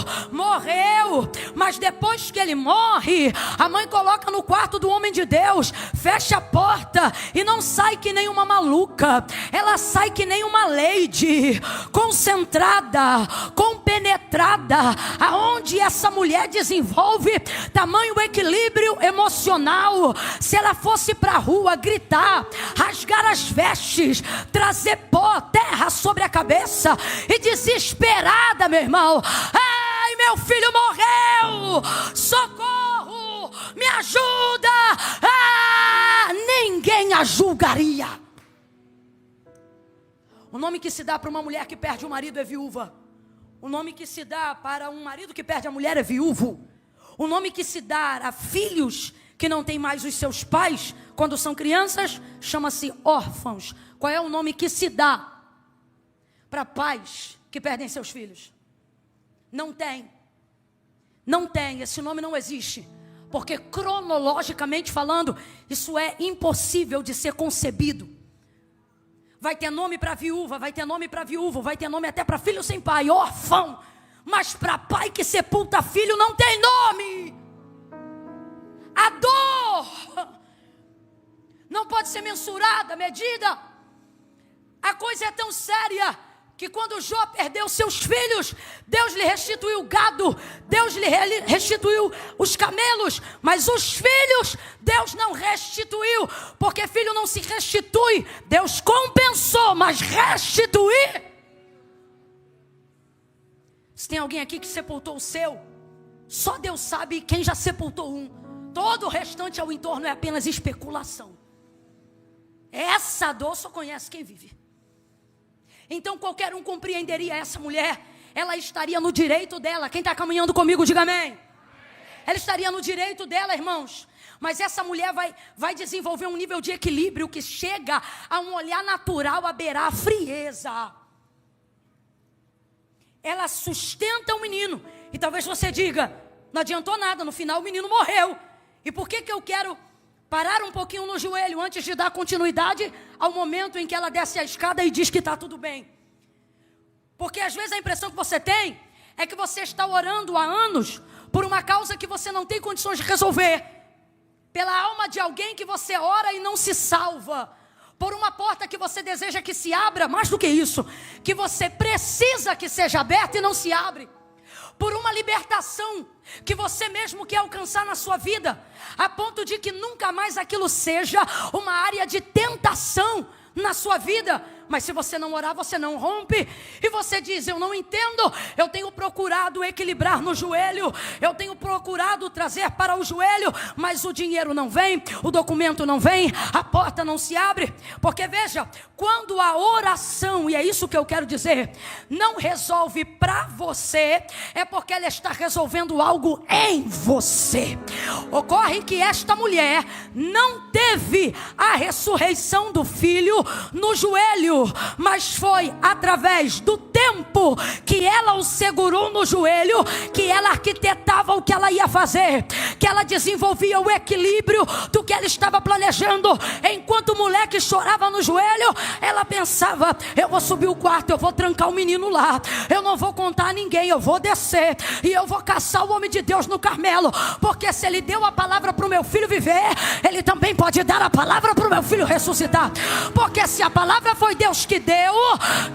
mas depois que ele morre, a mãe coloca no quarto do homem de Deus, fecha a porta e não sai que nem uma maluca. Ela sai que nem uma lady, concentrada, compenetrada, aonde essa mulher desenvolve tamanho equilíbrio emocional. Se ela fosse para a rua gritar, rasgar as vestes, trazer pó, terra sobre a cabeça e desesperada, meu irmão, ai, meu filho morreu, socorro, me ajuda, ninguém a julgaria. O nome que se dá para uma mulher que perde o marido é viúva. O nome que se dá para um marido que perde a mulher é viúvo. O nome que se dá a filhos que não têm mais os seus pais quando são crianças chama-se órfãos. Qual é o nome que se dá para pais que perdem seus filhos? Não tem. Não tem, esse nome não existe. Porque cronologicamente falando, isso é impossível de ser concebido. Vai ter nome para viúva, vai ter nome para viúvo, vai ter nome até para filho sem pai, órfão. Mas para pai que sepulta filho não tem nome. A dor não pode ser mensurada, medida. A coisa é tão séria que quando Jó perdeu seus filhos, Deus lhe restituiu o gado, Deus lhe restituiu os camelos, mas os filhos Deus não restituiu, porque filho não se restitui. Deus compensou, mas restituir. Se tem alguém aqui que sepultou o seu, só Deus sabe quem já sepultou um. Todo o restante ao entorno é apenas especulação. Essa dor só conhece quem vive. Então qualquer um compreenderia essa mulher. Ela estaria no direito dela. Quem está caminhando comigo, diga amém. Ela estaria no direito dela, irmãos. Mas essa mulher vai desenvolver um nível de equilíbrio que chega a um olhar natural a beirar a frieza. Ela sustenta o menino. E talvez você diga, não adiantou nada, no final o menino morreu. E por que eu quero parar um pouquinho no joelho antes de dar continuidade ao momento em que ela desce a escada e diz que está tudo bem? Porque às vezes a impressão que você tem é que você está orando há anos por uma causa que você não tem condições de resolver, pela alma de alguém que você ora e não se salva, por uma porta que você deseja que se abra, mais do que isso, que você precisa que seja aberta e não se abre, por uma libertação que você mesmo quer alcançar na sua vida, a ponto de que nunca mais aquilo seja uma área de tentação na sua vida. Mas se você não orar, você não rompe. E você diz, eu não entendo. Eu tenho procurado equilibrar no joelho, eu tenho procurado trazer para o joelho, mas o dinheiro não vem, o documento não vem, a porta não se abre. Porque veja, quando a oração, e é isso que eu quero dizer, não resolve para você, é porque ela está resolvendo algo em você. Ocorre que esta mulher não teve a ressurreição do filho no joelho, mas foi através do tempo que ela o segurou no joelho, que ela arquitetava o que ela ia fazer, que ela desenvolvia o equilíbrio do que ela estava planejando. Enquanto o moleque chorava no joelho, ela pensava, eu vou subir o quarto, eu vou trancar o menino lá, eu não vou contar a ninguém, eu vou descer e eu vou caçar o homem de Deus no Carmelo, porque se ele deu a palavra para o meu filho viver, ele também pode dar a palavra para o meu filho ressuscitar. Porque se a palavra foi Deus que deu,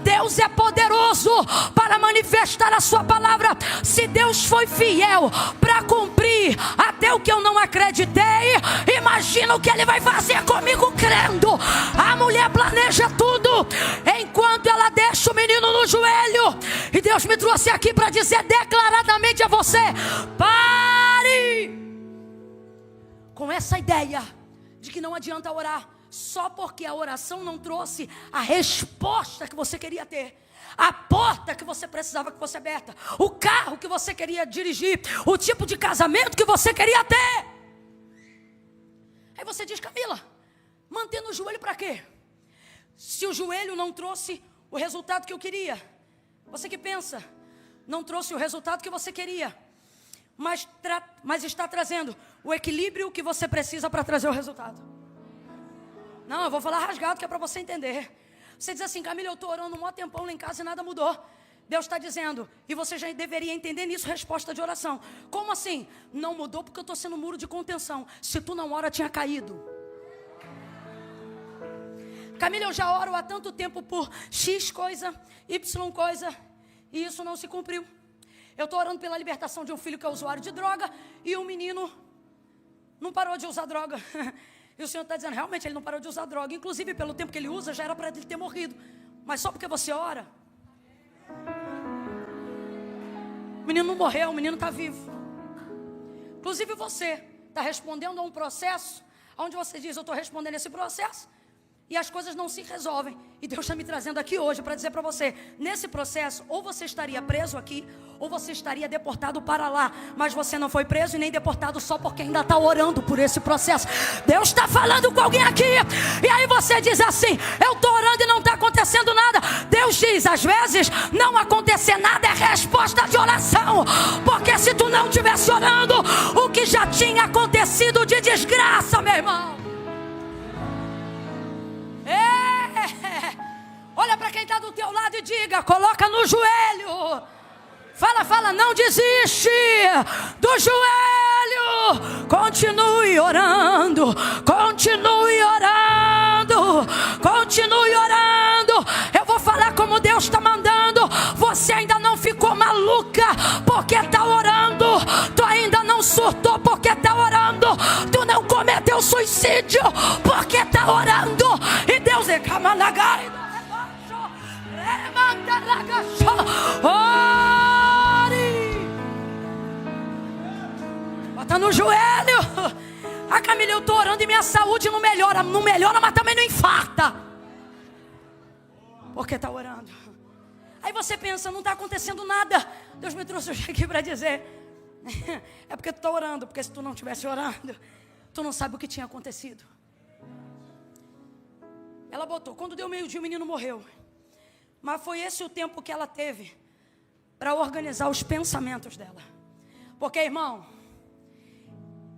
Deus é poderoso para manifestar a sua palavra. Se Deus foi fiel para cumprir até o que eu não acreditei, imagina o que ele vai fazer comigo crendo. A mulher planeja tudo enquanto ela deixa o menino no joelho. E Deus me trouxe aqui para dizer declaradamente a você: pare com essa ideia de que não adianta orar só porque a oração não trouxe a resposta que você queria ter, a porta que você precisava que fosse aberta, o carro que você queria dirigir, o tipo de casamento que você queria ter. Aí você diz, Camila, mantendo o joelho para quê? Se o joelho não trouxe o resultado que eu queria, você que pensa, não trouxe o resultado que você queria, mas está trazendo o equilíbrio que você precisa para trazer o resultado. Não, eu vou falar rasgado que é para você entender. Você diz assim, Camila, eu estou orando um maior tempão lá em casa e nada mudou. Deus está dizendo, e você já deveria entender nisso, resposta de oração. Como assim? Não mudou porque eu estou sendo um muro de contenção. Se tu não ora, tinha caído. Camila, eu já oro há tanto tempo por X coisa, Y coisa, e isso não se cumpriu. Eu estou orando pela libertação de um filho que é usuário de droga, e o menino não parou de usar droga. E o Senhor está dizendo, realmente ele não parou de usar droga. Inclusive pelo tempo que ele usa, já era para ele ter morrido. Mas só porque você ora, o menino não morreu, o menino está vivo. Inclusive você está respondendo a um processo onde você diz, eu estou respondendo esse processo e as coisas não se resolvem. E Deus está me trazendo aqui hoje para dizer para você, nesse processo, ou você estaria preso aqui, ou você estaria deportado para lá. Mas você não foi preso e nem deportado só porque ainda está orando por esse processo. Deus está falando com alguém aqui. E aí você diz assim, eu estou orando e não está acontecendo nada. Deus diz, às vezes, não acontecer nada é resposta de oração. Porque se tu não estivesse orando, o que já tinha acontecido de desgraça, meu irmão. Olha para quem está do teu lado e diga, coloca no joelho. Fala, não desiste do joelho. Continue orando, continue orando, continue orando. Eu vou falar como Deus está mandando. Você ainda não ficou maluca porque está orando. Tu ainda não surtou porque está orando. Tu não cometeu suicídio porque está orando. E Deus é camalagai. Ore. Bota no joelho. A Camila, eu estou orando e minha saúde não melhora. Não melhora, mas também não infarta. Porque está orando. Aí você pensa, não está acontecendo nada. Deus me trouxe hoje aqui para dizer. É porque tu está orando. Porque se tu não estivesse orando, tu não sabe o que tinha acontecido. Ela botou, quando deu meio-dia o menino morreu. Mas foi esse o tempo que ela teve para organizar os pensamentos dela. Porque, irmão,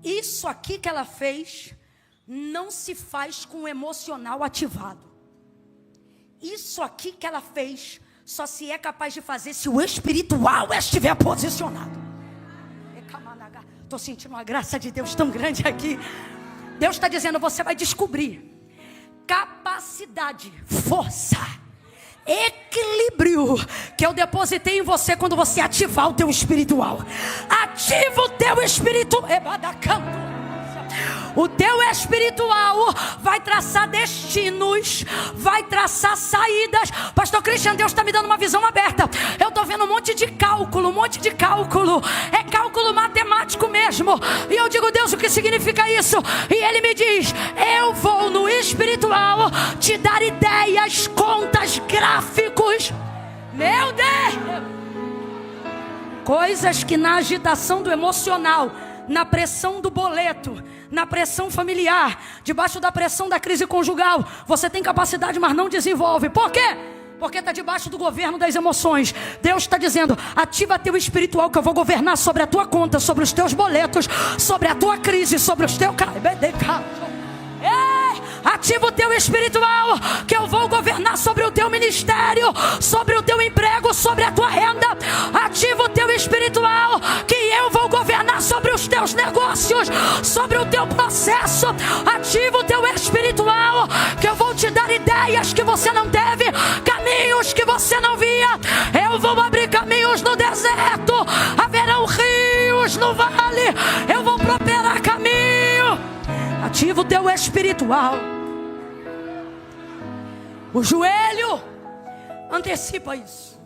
isso aqui que ela fez não se faz com o emocional ativado. Isso aqui que ela fez só se é capaz de fazer se o espiritual estiver posicionado. Estou sentindo uma graça de Deus tão grande aqui. Deus está dizendo, você vai descobrir capacidade, força, equilíbrio que eu depositei em você quando você ativar o teu espiritual. Ativa o teu espiritual. O teu espiritual vai traçar destinos, vai traçar saídas. Pastor Christian, Deus está me dando uma visão aberta. Eu estou vendo um monte de cálculo, é cálculo matemático mesmo. E eu digo, Deus, o que significa isso? E Ele me diz, eu vou no espiritual te dar ideias, contas, gráficos. Meu Deus! Coisas que na agitação do emocional, na pressão do boleto, na pressão familiar, debaixo da pressão da crise conjugal, você tem capacidade, mas não desenvolve. Por quê? Porque está debaixo do governo das emoções. Deus está dizendo, ativa teu espiritual que eu vou governar sobre a tua conta, sobre os teus boletos, sobre a tua crise, sobre os teus... Ativa o teu espiritual que eu vou governar sobre o teu ministério, sobre o teu emprego, sobre a tua renda. Ativa o teu espiritual que eu vou governar sobre os teus negócios, sobre o teu processo. Ativa o teu espiritual que eu vou te dar ideias que você não teve, caminhos que você não via. Eu vou abrir caminhos no deserto, haverão rios no vale, eu vou prosperar caminho. Ativa o teu espiritual. O joelho antecipa isso.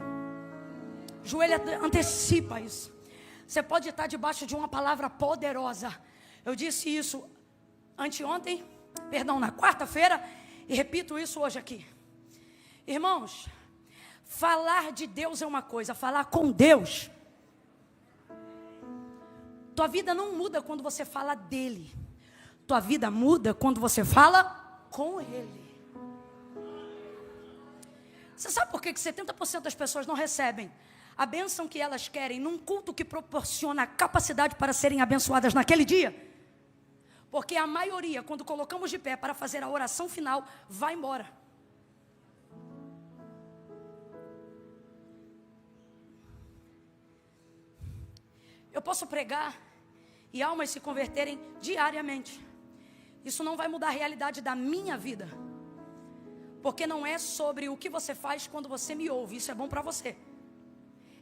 O joelho antecipa isso. Você pode estar debaixo de uma palavra poderosa. Eu disse isso na quarta-feira, e repito isso hoje aqui. Irmãos, falar de Deus é uma coisa, falar com Deus. Tua vida não muda quando você fala dele. Tua vida muda quando você fala com Ele. Você sabe por que 70% das pessoas não recebem a bênção que elas querem num culto que proporciona a capacidade para serem abençoadas naquele dia? Porque a maioria, quando colocamos de pé para fazer a oração final, vai embora. Eu posso pregar e almas se converterem diariamente. Isso não vai mudar a realidade da minha vida. Porque não é sobre o que você faz quando você me ouve. Isso é bom para você.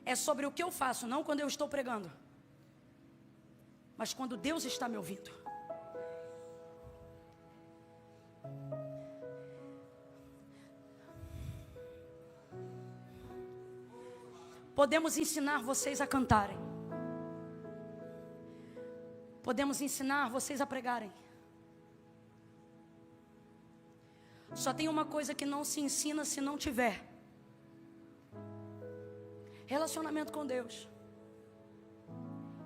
É sobre o que eu faço, não quando eu estou pregando, mas quando Deus está me ouvindo. Podemos ensinar vocês a cantarem. Podemos ensinar vocês a pregarem. Só tem uma coisa que não se ensina se não tiver relacionamento com Deus.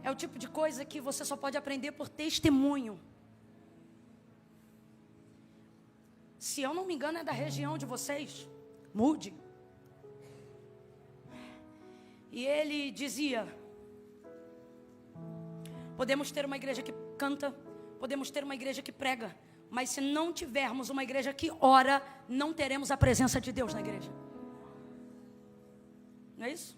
É o tipo de coisa que você só pode aprender por testemunho. Se eu não me engano, é da região de vocês, Mude. E ele dizia: podemos ter uma igreja que canta, podemos ter uma igreja que prega, mas se não tivermos uma igreja que ora, não teremos a presença de Deus na igreja. Não é isso?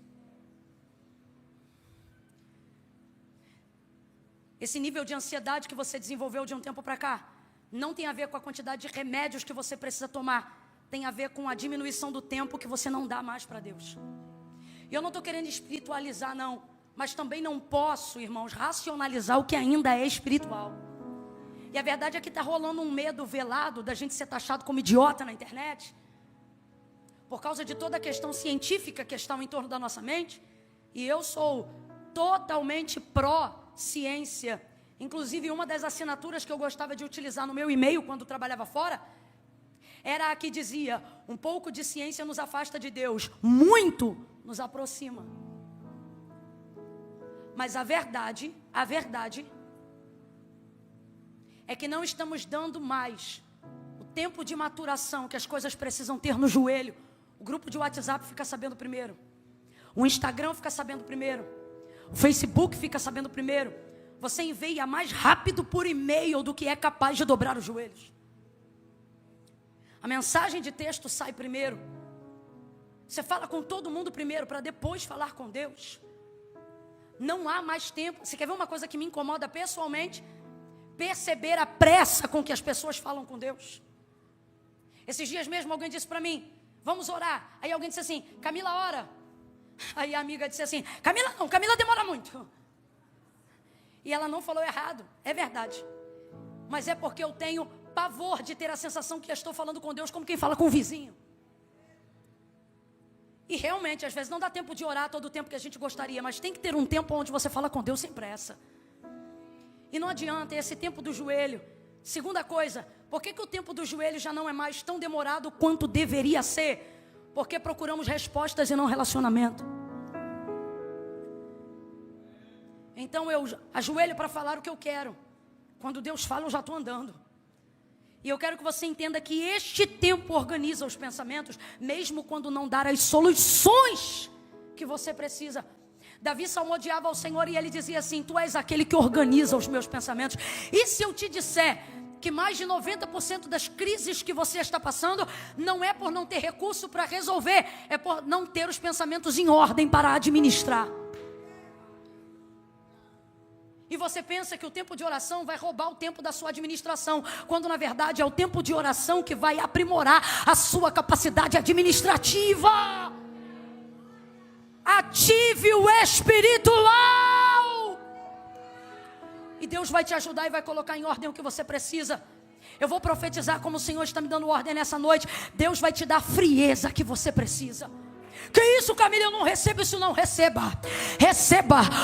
Esse nível de ansiedade que você desenvolveu de um tempo para cá não tem a ver com a quantidade de remédios que você precisa tomar. Tem a ver com a diminuição do tempo que você não dá mais para Deus. E eu não estou querendo espiritualizar, não. Mas também não posso, irmãos, racionalizar o que ainda é espiritual. E a verdade é que está rolando um medo velado da gente ser taxado como idiota na internet. Por causa de toda a questão científica que está em torno da nossa mente. E eu sou totalmente pró-ciência. Inclusive, uma das assinaturas que eu gostava de utilizar no meu e-mail quando trabalhava fora era a que dizia: um pouco de ciência nos afasta de Deus, muito nos aproxima. Mas a verdade é que não estamos dando mais o tempo de maturação que as coisas precisam ter no joelho. O grupo de WhatsApp fica sabendo primeiro, o Instagram fica sabendo primeiro, o Facebook fica sabendo primeiro. Você envia mais rápido por e-mail do que é capaz de dobrar os joelhos. A mensagem de texto sai primeiro. Você fala com todo mundo primeiro para depois falar com Deus. Não há mais tempo. Você quer ver uma coisa que me incomoda pessoalmente? Perceber a pressa com que as pessoas falam com Deus. Esses dias mesmo alguém disse para mim: vamos orar. Aí alguém disse assim: Camila, ora. Aí a amiga disse assim: Camila não, Camila demora muito. E ela não falou errado, é verdade. Mas é porque eu tenho pavor de ter a sensação que eu estou falando com Deus como quem fala com o vizinho. E realmente, às vezes não dá tempo de orar todo o tempo que a gente gostaria, mas tem que ter um tempo onde você fala com Deus sem pressa. E não adianta, esse tempo do joelho. Segunda coisa, por que o tempo do joelho já não é mais tão demorado quanto deveria ser? Porque procuramos respostas e não relacionamento. Então eu ajoelho para falar o que eu quero. Quando Deus fala, eu já estou andando. E eu quero que você entenda que este tempo organiza os pensamentos, mesmo quando não dar as soluções que você precisa. Davi salmodiava ao Senhor e ele dizia assim: tu és aquele que organiza os meus pensamentos. E se eu te disser que mais de 90% das crises que você está passando não é por não ter recurso para resolver, é por não ter os pensamentos em ordem para administrar. E você pensa que o tempo de oração vai roubar o tempo da sua administração, quando na verdade é o tempo de oração que vai aprimorar a sua capacidade administrativa. Ative o espiritual. E Deus vai te ajudar e vai colocar em ordem o que você precisa. Eu vou profetizar como o Senhor está me dando ordem nessa noite. Deus vai te dar a frieza que você precisa. Que isso, Camila, eu não recebo isso não. Receba,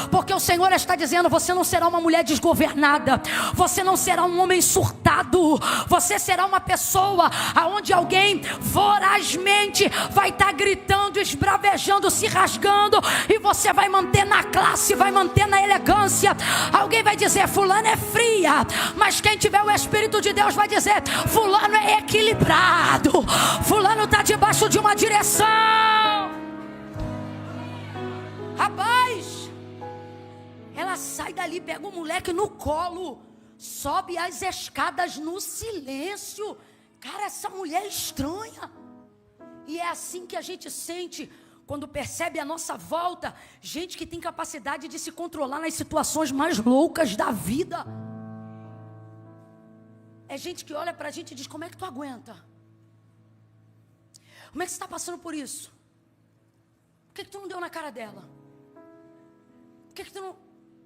porque o Senhor está dizendo: você não será uma mulher desgovernada, você não será um homem surtado, você será uma pessoa aonde alguém vorazmente vai estar gritando, esbravejando, se rasgando, e você vai manter na classe, vai manter na elegância. Alguém vai dizer: fulano é fria, mas quem tiver o Espírito de Deus vai dizer: fulano é equilibrado, fulano está debaixo de uma direção. Rapaz, ela sai dali, pega o moleque no colo, sobe as escadas no silêncio. Cara, essa mulher é estranha. E é assim que a gente sente quando percebe à nossa volta gente que tem capacidade de se controlar nas situações mais loucas da vida. É gente que olha pra gente e diz: como é que tu aguenta? Como é que você está passando por isso? Por que tu não deu na cara dela? Por que tu não...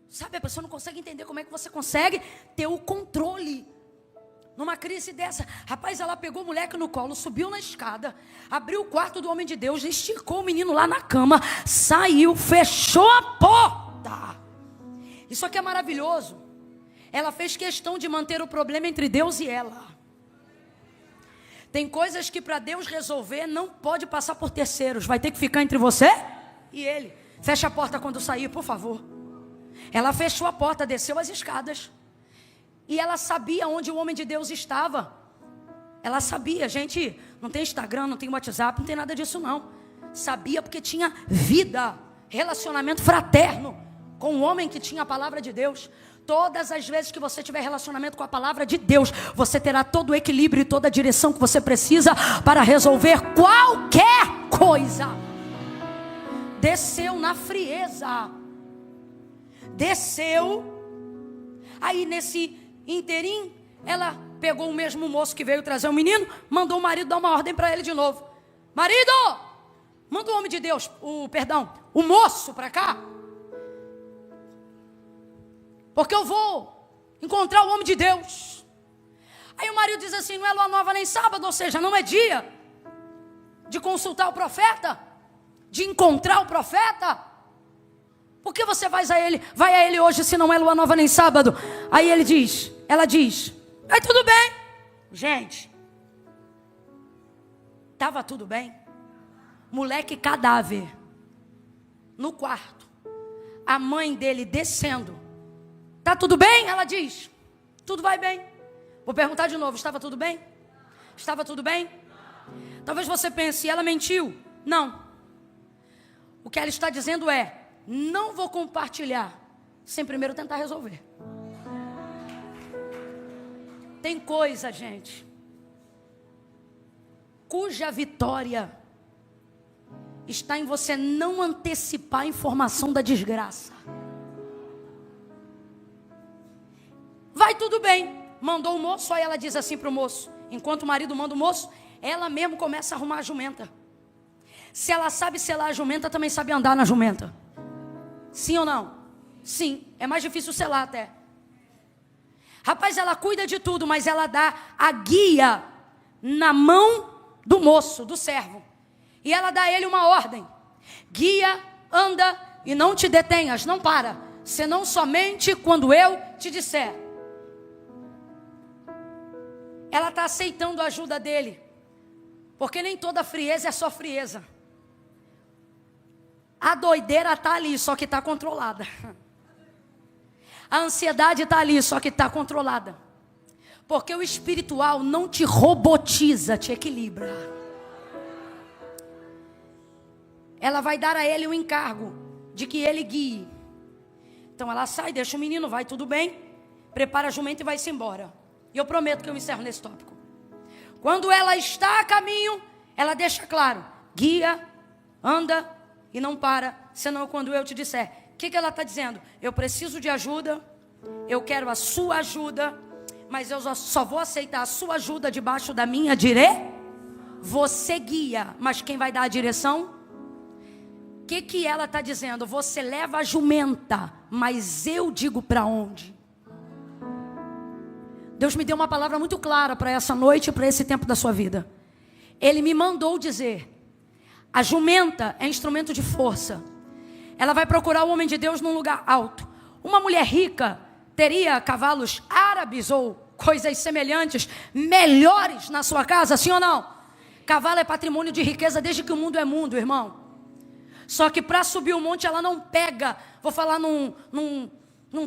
Sabe, a pessoa não consegue entender como é que você consegue ter o controle numa crise dessa. Rapaz, ela pegou o moleque no colo, subiu na escada, abriu o quarto do homem de Deus, esticou o menino lá na cama, saiu, fechou a porta. Isso aqui é maravilhoso. Ela fez questão de manter o problema entre Deus e ela. Tem coisas que para Deus resolver não pode passar por terceiros, vai ter que ficar entre você e ele. Fecha a porta quando sair, por favor. Ela fechou a porta, desceu as escadas. E ela sabia onde o homem de Deus estava. Ela sabia, gente, não tem Instagram, não tem WhatsApp, não tem nada disso não. Sabia porque tinha vida, relacionamento fraterno com um homem que tinha a palavra de Deus. Todas as vezes que você tiver relacionamento com a palavra de Deus, você terá todo o equilíbrio e toda a direção que você precisa para resolver qualquer coisa. Desceu na frieza. Desceu Aí nesse interim, ela pegou o mesmo moço que veio trazer o menino, mandou o marido dar uma ordem para ele de novo. Marido, manda o homem de Deus, o moço para cá. Porque eu vou encontrar o homem de Deus. Aí o marido diz assim, não é lua nova nem sábado, ou seja, não é dia de consultar o profeta, de encontrar o profeta. Por que você vai a ele hoje se não é lua nova nem sábado? Aí ela diz, aí tudo bem. Gente, estava tudo bem. Moleque cadáver no quarto, a mãe dele descendo. Tá tudo bem? Ela diz, tudo vai bem. Vou perguntar de novo, estava tudo bem? Estava tudo bem? Talvez você pense, ela mentiu? Não. O que ela está dizendo é, não vou compartilhar sem primeiro tentar resolver. Tem coisa, gente, cuja vitória está em você não antecipar a informação da desgraça. Vai tudo bem. Mandou o moço, aí ela diz assim para o moço. Enquanto o marido manda o moço, ela mesmo começa a arrumar a jumenta. Se ela sabe selar a jumenta, também sabe andar na jumenta. Sim ou não? Sim, é mais difícil selar até. Rapaz, ela cuida de tudo, mas ela dá a guia na mão do moço, do servo. E ela dá a ele uma ordem. Guia, anda e não te detenhas, não para. Senão somente quando eu te disser. Ela está aceitando a ajuda dele. Porque nem toda frieza é só frieza. A doideira está ali, só que está controlada. A ansiedade está ali, só que está controlada. Porque o espiritual não te robotiza, te equilibra. Ela vai dar a ele o encargo de que ele guie. Então ela sai, deixa o menino, vai tudo bem. Prepara a jumenta e vai-se embora. E eu prometo que eu encerro nesse tópico. Quando ela está a caminho, ela deixa claro. Guia, anda e não para, senão quando eu te disser. O que ela está dizendo? Eu preciso de ajuda, eu quero a sua ajuda, mas eu só vou aceitar a sua ajuda debaixo da minha direção. Você guia, mas quem vai dar a direção? O que ela está dizendo? Você leva a jumenta, mas eu digo para onde? Deus me deu uma palavra muito clara para essa noite e para esse tempo da sua vida. Ele me mandou dizer, a jumenta é instrumento de força. Ela vai procurar o homem de Deus num lugar alto. Uma mulher rica teria cavalos árabes ou coisas semelhantes, melhores na sua casa, sim ou não? Cavalo é patrimônio de riqueza desde que o mundo é mundo, irmão. Só que para subir o monte ela não pega, vou falar num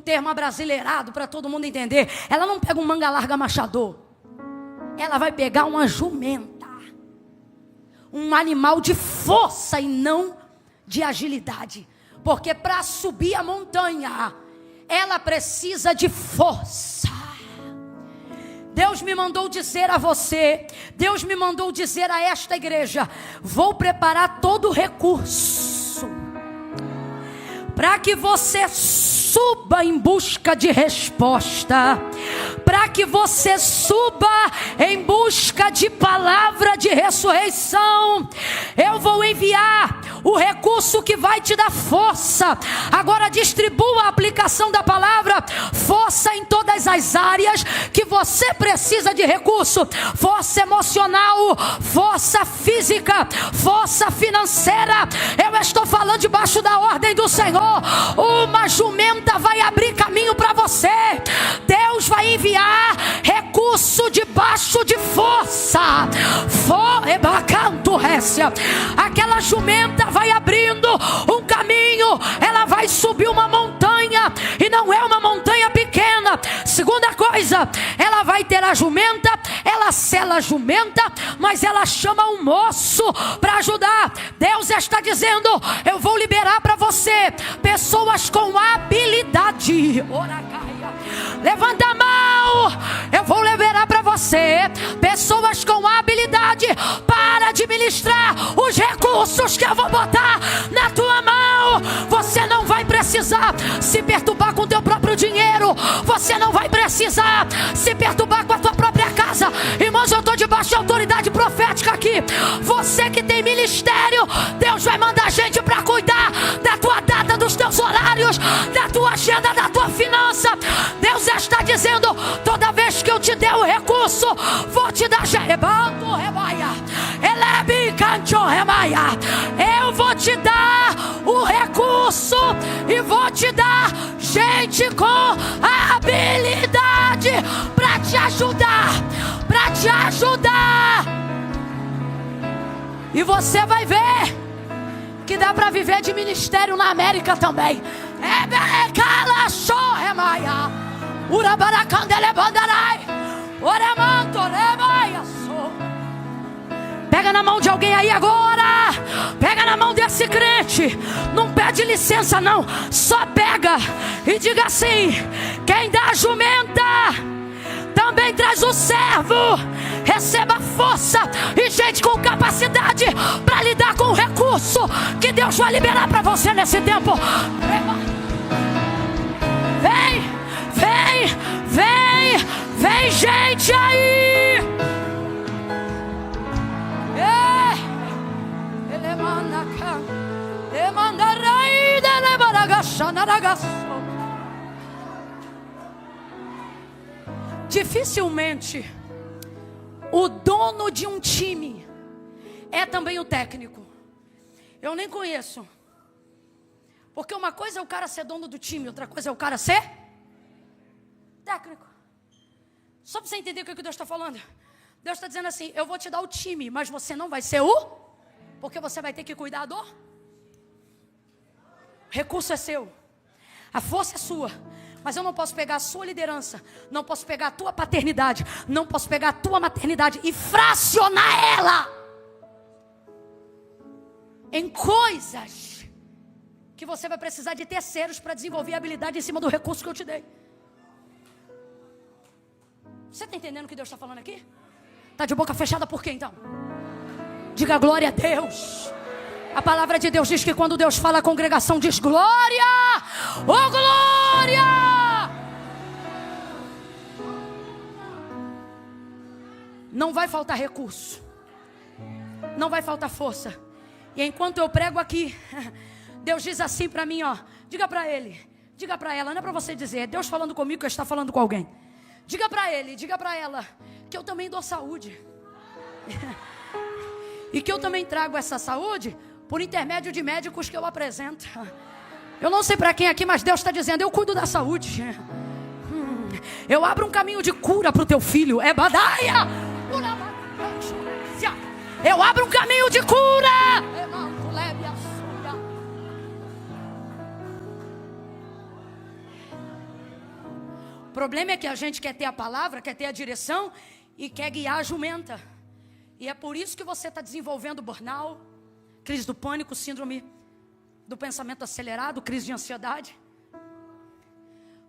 termo abrasileirado para todo mundo entender. Ela não pega um manga larga machador. Ela vai pegar uma jumenta. Um animal de força e não de agilidade. Porque para subir a montanha, ela precisa de força. Deus me mandou dizer a você, Deus me mandou dizer a esta igreja, vou preparar todo o recurso para que você suba em busca de resposta, para que você suba em busca de palavra de ressurreição. Eu vou enviar o recurso que vai te dar força. Agora distribua a aplicação da palavra, força em todas as áreas que você precisa de recurso, força emocional, força física, força financeira. Eu estou falando debaixo da ordem do Senhor. Uma jumenta vai abrir caminho para você. Deus vai enviar recurso debaixo de força. Aquela jumenta vai abrindo um caminho. Ela vai subir uma montanha, e não é uma montanha pequena. Segunda coisa, ela vai ter a jumenta, ela sela a jumenta, mas ela chama um moço para ajudar. Deus está dizendo, eu vou liberar para você pessoas com habilidade. Levanta a mão. Eu vou liberar para você pessoas com habilidade para administrar os recursos que eu vou botar na tua mão. Você não vai precisar se perturbar com teu próprio próprio dinheiro. Você não vai precisar se perturbar com a tua própria casa. Irmãos, eu estou debaixo de autoridade profética aqui. Você que tem ministério, Deus vai mandar gente para cuidar da tua data, dos teus horários, da tua agenda, da tua finança. Deus já está dizendo: toda vez que eu te der o recurso, vou te dar eu vou te dar o recurso e vou te dar gente com a habilidade para te ajudar, E você vai ver que dá para viver de ministério na América também. Pega na mão de alguém aí agora. Pega na mão desse crente. Não pede licença não. Só pega e diga assim: quem dá a jumenta também traz o servo. Receba força e gente com capacidade para lidar com o recurso que Deus vai liberar para você nesse tempo. Vem gente aí. Dificilmente o dono de um time é também o técnico. Eu nem conheço. Porque uma coisa é o cara ser dono do time, outra coisa é o cara ser técnico. Só para você entender o que Deus está falando. Deus está dizendo assim: eu vou te dar o time, mas você não vai ser porque você vai ter que cuidar do recurso é seu, a força é sua. Mas eu não posso pegar a sua liderança, não posso pegar a tua paternidade, não posso pegar a tua maternidade e fracionar ela em coisas que você vai precisar de terceiros para desenvolver a habilidade em cima do recurso que eu te dei. Você está entendendo o que Deus está falando aqui? Está de boca fechada por quê então? Diga glória a Deus. A palavra de Deus diz que quando Deus fala, a congregação diz glória. Oh glória! Não vai faltar recurso, não vai faltar força. E enquanto eu prego aqui, Deus diz assim para mim, ó: diga para ele, diga para ela, não é para você dizer, é Deus falando comigo que está falando com alguém. Diga para ele, diga para ela que eu também dou saúde. E que eu também trago essa saúde por intermédio de médicos que eu apresento. Eu não sei para quem aqui, mas Deus está dizendo: eu cuido da saúde. Eu abro um caminho de cura para o teu filho. É badaia. Eu abro um caminho de cura. O problema é que a gente quer ter a palavra, quer ter a direção e quer guiar a jumenta. E é por isso que você está desenvolvendo burnout, crise do pânico, síndrome do pensamento acelerado, crise de ansiedade.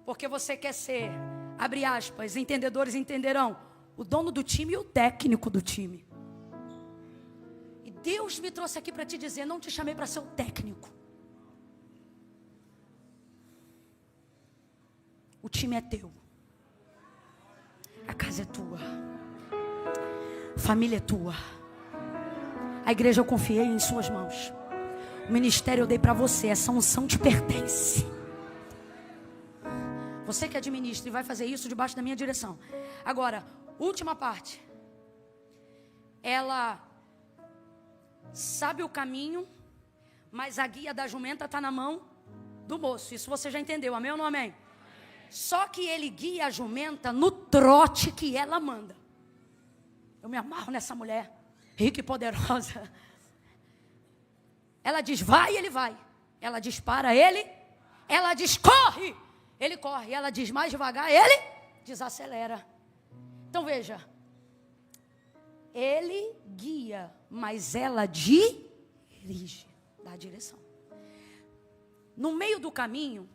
Porque você quer ser, abre aspas, entendedores entenderão, o dono do time e o técnico do time. E Deus me trouxe aqui para te dizer: não te chamei para ser o técnico. O time é teu. A casa é tua. A família é tua. A igreja eu confiei em suas mãos. O ministério eu dei para você. Essa unção te pertence. Você que administra e vai fazer isso debaixo da minha direção. Agora, última parte. Ela sabe o caminho, mas a guia da jumenta está na mão do moço. Isso você já entendeu, amém ou não amém? Só que ele guia a jumenta no trote que ela manda. Eu me amarro nessa mulher, rica e poderosa. Ela diz vai, ele vai. Ela diz para, ele. Ela diz corre, ele corre. Ela diz mais devagar, ele desacelera. Então veja, ele guia, mas ela dirige, dá a direção. No meio do caminho,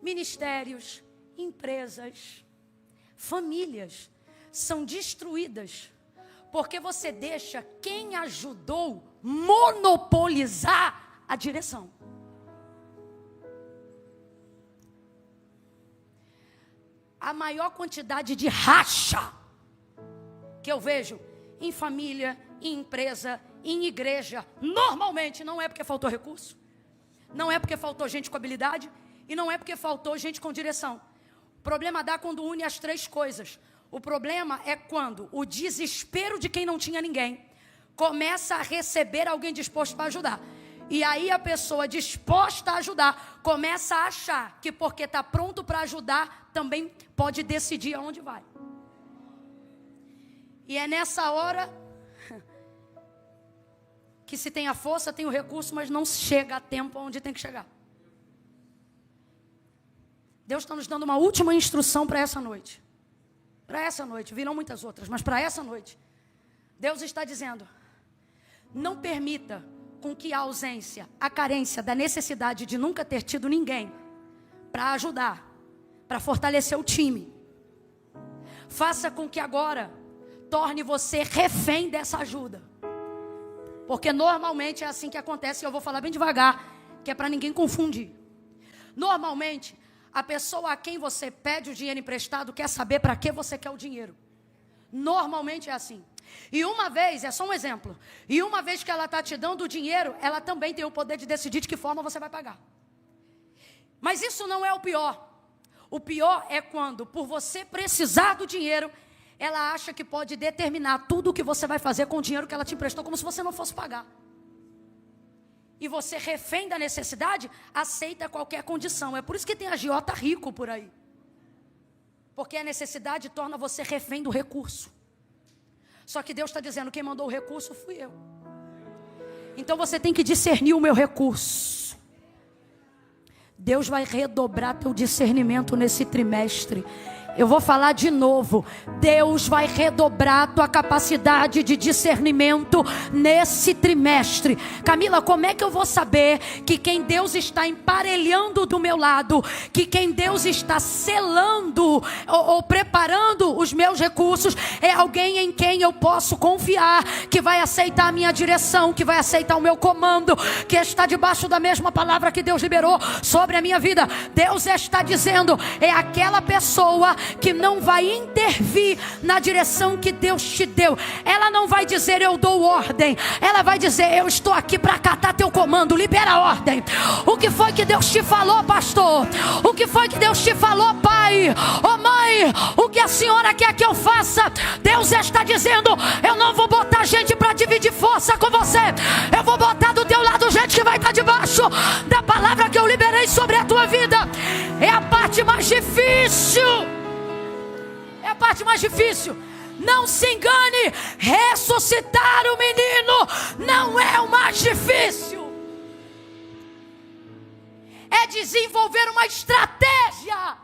ministérios, empresas, famílias são destruídas porque você deixa quem ajudou monopolizar a direção. a maior quantidade de racha que eu vejo em família, em empresa, em igreja, normalmente não é porque faltou recurso, não é porque faltou gente com habilidade e não é porque faltou gente com direção. O problema dá quando une as três coisas. O problema é quando o desespero de quem não tinha ninguém começa a receber alguém disposto para ajudar. E aí a pessoa disposta a ajudar começa a achar que porque está pronto para ajudar, também pode decidir aonde vai. E é nessa hora que se tem a força, tem o recurso, mas não chega a tempo onde tem que chegar. Deus está nos dando uma última instrução para essa noite. Para essa noite, virão muitas outras, mas para essa noite, Deus está dizendo: não permita com que a ausência, a carência da necessidade de nunca ter tido ninguém para ajudar, para fortalecer o time, faça com que agora torne você refém dessa ajuda. Porque normalmente é assim que acontece, e eu vou falar bem devagar, que é para ninguém confundir. Normalmente, a pessoa a quem você pede o dinheiro emprestado quer saber para que você quer o dinheiro. Normalmente é assim. E uma vez, é só um exemplo, e uma vez que ela está te dando o dinheiro, ela também tem o poder de decidir de que forma você vai pagar. Mas isso não é o pior. O pior é quando, por você precisar do dinheiro, ela acha que pode determinar tudo o que você vai fazer com o dinheiro que ela te emprestou, como se você não fosse pagar. E você, refém da necessidade, aceita qualquer condição. É por isso que tem agiota rico por aí. Porque a necessidade torna você refém do recurso. Só que Deus está dizendo: quem mandou o recurso fui eu. Então você tem que discernir o meu recurso. Deus vai redobrar teu discernimento nesse trimestre. Eu vou falar de novo. Deus vai redobrar a tua capacidade de discernimento nesse trimestre. Camila, como é que eu vou saber que quem Deus está emparelhando do meu lado, que quem Deus está selando ou preparando os meus recursos, é alguém em quem eu posso confiar, que vai aceitar a minha direção, que vai aceitar o meu comando, que está debaixo da mesma palavra que Deus liberou sobre a minha vida? Deus está dizendo: é aquela pessoa que não vai intervir na direção que Deus te deu. Ela não vai dizer eu dou ordem, ela vai dizer eu estou aqui para acatar teu comando, libera a ordem. O que foi que Deus te falou, pastor? O que foi que Deus te falou, pai? Ô mãe, o que a senhora quer que eu faça? Deus está dizendo: eu não vou botar gente para dividir força com você, eu vou botar do teu lado gente que vai estar debaixo da palavra que eu liberei sobre a tua vida. É a parte mais difícil. É a parte mais difícil. Não se engane, ressuscitar o menino não é o mais difícil. É desenvolver uma estratégia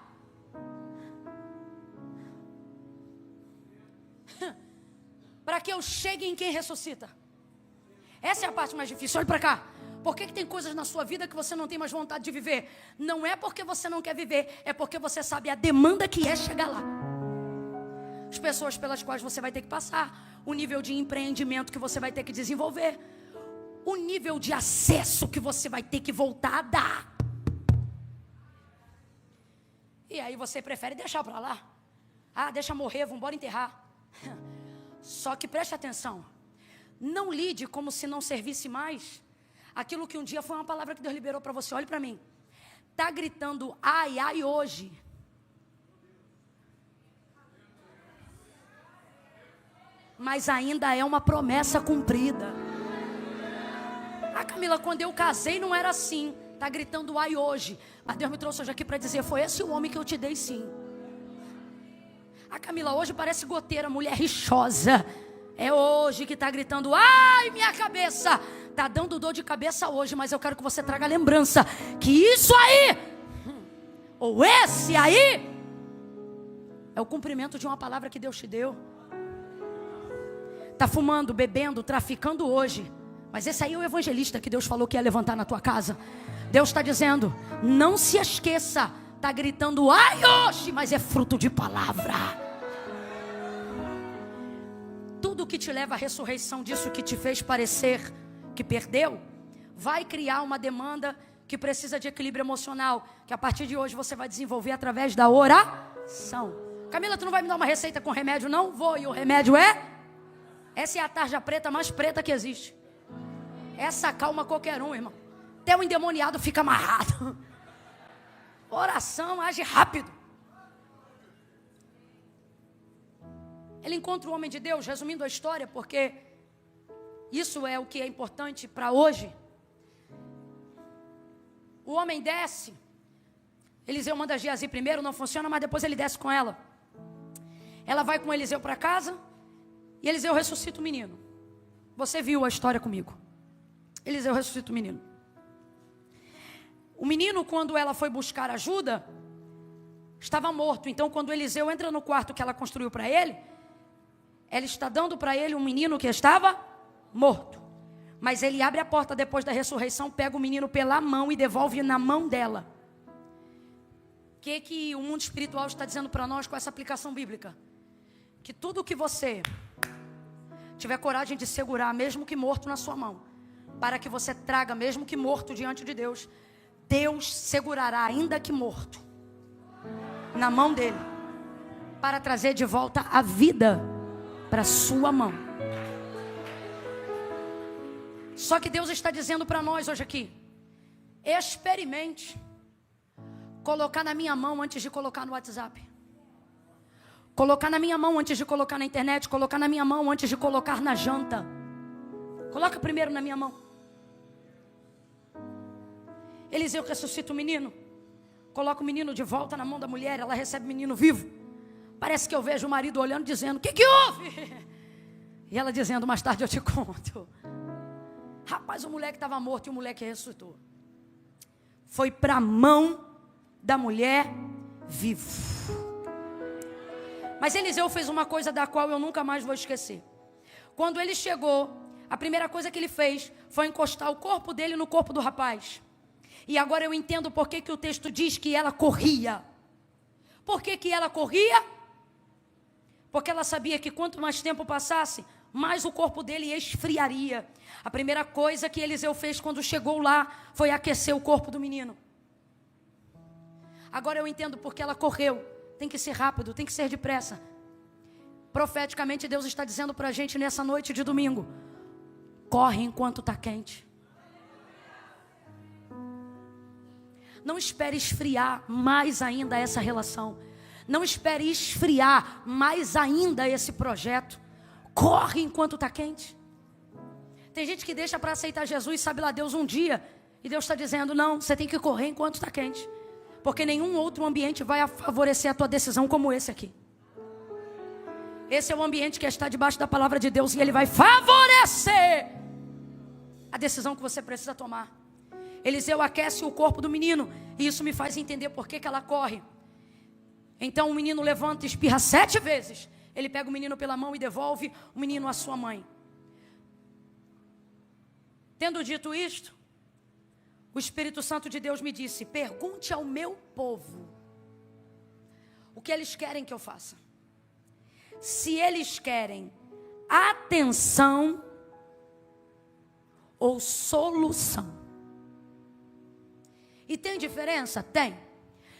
para que eu chegue em quem ressuscita. Essa é a parte mais difícil. Olha para cá. Por que tem coisas na sua vida que você não tem mais vontade de viver? Não é porque você não quer viver, é porque você sabe a demanda que é chegar lá. As pessoas pelas quais você vai ter que passar, o nível de empreendimento que você vai ter que desenvolver, o nível de acesso que você vai ter que voltar a dar. E aí você prefere deixar para lá. Ah, deixa morrer, vamos embora enterrar. Só que preste atenção, não lide como se não servisse mais aquilo que um dia foi uma palavra que Deus liberou para você. Olhe para mim. Está gritando ai, ai hoje. Mas ainda é uma promessa cumprida. Ah, Camila, quando eu casei não era assim. Está gritando ai hoje. Mas Deus me trouxe hoje aqui para dizer: foi esse o homem que eu te dei, sim. Ah, Camila, hoje parece goteira, mulher rixosa. É hoje que está gritando ai, minha cabeça. Está dando dor de cabeça hoje, mas eu quero que você traga a lembrança que isso aí, ou esse aí, é o cumprimento de uma palavra que Deus te deu. Está fumando, bebendo, traficando hoje, mas esse aí é o evangelista que Deus falou que ia levantar na tua casa. Deus está dizendo: não se esqueça. Está gritando ai hoje, mas é fruto de palavra. Tudo que te leva à ressurreição disso que te fez parecer que perdeu, vai criar uma demanda que precisa de equilíbrio emocional, que a partir de hoje você vai desenvolver através da oração. Oração. Camila, tu não vai me dar uma receita com remédio, não? Vou, e o remédio é? Essa é a tarja preta mais preta que existe. Essa calma qualquer um, irmão. Até o endemoniado fica amarrado. Oração age rápido. Ele encontra o homem de Deus, resumindo a história, porque isso é o que é importante para hoje. O homem desce. Eliseu manda Geazi primeiro, não funciona, mas depois ele desce com ela. Ela vai com Eliseu para casa e Eliseu ressuscita o menino. Você viu a história comigo. Eliseu ressuscita o menino. O menino, quando ela foi buscar ajuda, estava morto. Então, quando Eliseu entra no quarto que ela construiu para ele, ela está dando para ele um menino que estava morto. Mas ele abre a porta depois da ressurreição, pega o menino pela mão e devolve na mão dela. O que o mundo espiritual está dizendo para nós com essa aplicação bíblica? Que tudo que você tiver coragem de segurar, mesmo que morto na sua mão, para que você traga, mesmo que morto diante de Deus, Deus segurará, ainda que morto, na mão dele, para trazer de volta a vida para sua mão. Só que Deus está dizendo para nós hoje aqui: experimente colocar na minha mão antes de colocar no WhatsApp. Colocar na minha mão antes de colocar na internet. Colocar na minha mão antes de colocar na janta. Coloca primeiro na minha mão. Eliseu ressuscita o menino. Coloca o menino de volta na mão da mulher. Ela recebe o menino vivo. Parece que eu vejo o marido olhando, dizendo: o que houve? E ela dizendo: mais tarde eu te conto. Rapaz, o moleque estava morto e o moleque ressuscitou. Foi para a mão da mulher vivo. Mas Eliseu fez uma coisa da qual eu nunca mais vou esquecer. Quando ele chegou, a primeira coisa que ele fez foi encostar o corpo dele no corpo do rapaz. E agora eu entendo por que o texto diz que ela corria. Por que ela corria? Porque ela sabia que quanto mais tempo passasse, mais o corpo dele esfriaria. A primeira coisa que Eliseu fez quando chegou lá foi aquecer o corpo do menino. Agora eu entendo porque ela correu. Tem que ser rápido, tem que ser depressa. Profeticamente Deus está dizendo para a gente nessa noite de domingo: corre enquanto está quente. Não espere esfriar mais ainda essa relação. Não espere esfriar mais ainda esse projeto. Corre enquanto está quente. Tem gente que deixa para aceitar Jesus, sabe lá Deus, um dia. E Deus está dizendo: não, você tem que correr enquanto está quente. Porque nenhum outro ambiente vai favorecer a tua decisão como esse aqui. Esse é o ambiente que está debaixo da palavra de Deus. E ele vai favorecer a decisão que você precisa tomar. Eliseu aquece o corpo do menino. E isso me faz entender por que ela corre. Então o menino levanta e espirra 7 vezes. Ele pega o menino pela mão e devolve o menino à sua mãe. Tendo dito isto, o Espírito Santo de Deus me disse: pergunte ao meu povo o que eles querem que eu faça. Se eles querem atenção ou solução. E tem diferença? Tem.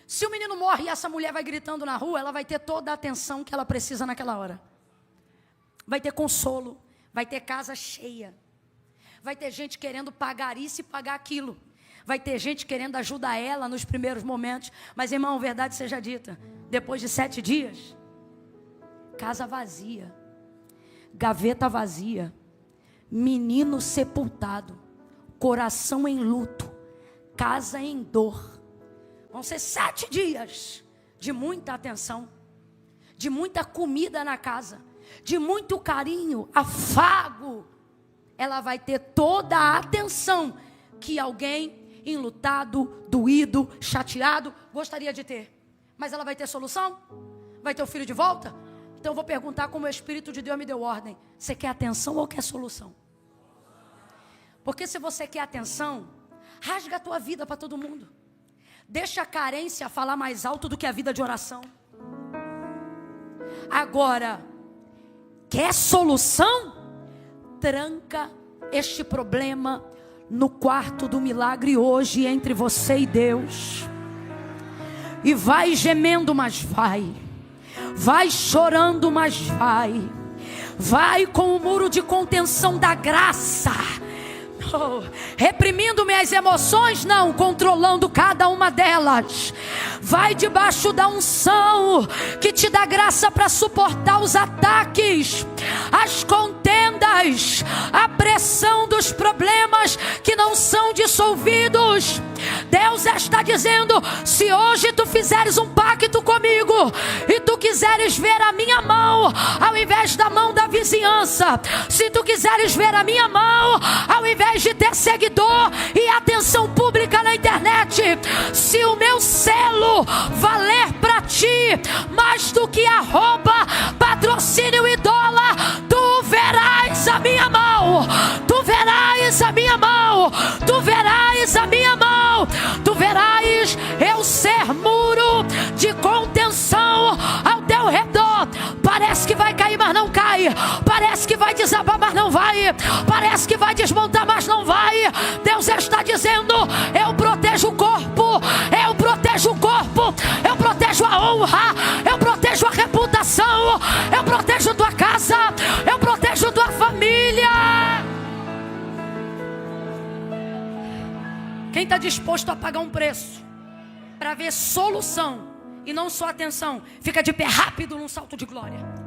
Se o menino morre e essa mulher vai gritando na rua, ela vai ter toda a atenção que ela precisa naquela hora. Vai ter consolo, vai ter casa cheia. Vai ter gente querendo pagar isso e pagar aquilo. Vai ter gente querendo ajudar ela nos primeiros momentos. Mas, irmão, verdade seja dita, depois de 7 dias, casa vazia, gaveta vazia, menino sepultado, coração em luto, casa em dor. Vão ser 7 dias de muita atenção, de muita comida na casa, de muito carinho, afago. Ela vai ter toda a atenção que alguém enlutado, doído, chateado gostaria de ter. Mas ela vai ter solução? Vai ter o filho de volta? Então eu vou perguntar como o Espírito de Deus me deu ordem: você quer atenção ou quer solução? Porque se você quer atenção, rasga a tua vida para todo mundo. Deixa a carência falar mais alto do que a vida de oração. Agora, quer solução? Tranca este problema no quarto do milagre hoje entre você e Deus. E vai gemendo, mas vai. Vai chorando, mas vai. Vai com o muro de contenção da graça. Oh, reprimindo minhas emoções? Não, controlando cada uma delas. Vai debaixo da unção que te dá graça para suportar os ataques, as contendas, a pressão dos problemas que não são dissolvidos. Deus está dizendo: se hoje tu fizeres um pacto comigo e tu quiseres ver a minha mão ao invés da mão da vizinhança, se tu quiseres ver a minha mão ao invés de ter seguidor e atenção pública na internet, se o meu selo valer para ti mais do que arroba, patrocínio e dólar, tu verás a minha mão, tu verás a minha mão, tu verás a minha mão, tu verás eu ser muro de contenção ao teu redor. Parece que vai cair, mas não cai. Parece que vai desabar, mas não vai. Parece que vai desmontar, mas não vai. Deus está dizendo: eu protejo o corpo, eu protejo o corpo, eu protejo a honra, eu protejo a reputação, eu protejo tua casa, eu protejo tua família. Quem está disposto a pagar um preço para ver solução e não só atenção, fica de pé rápido num salto de glória.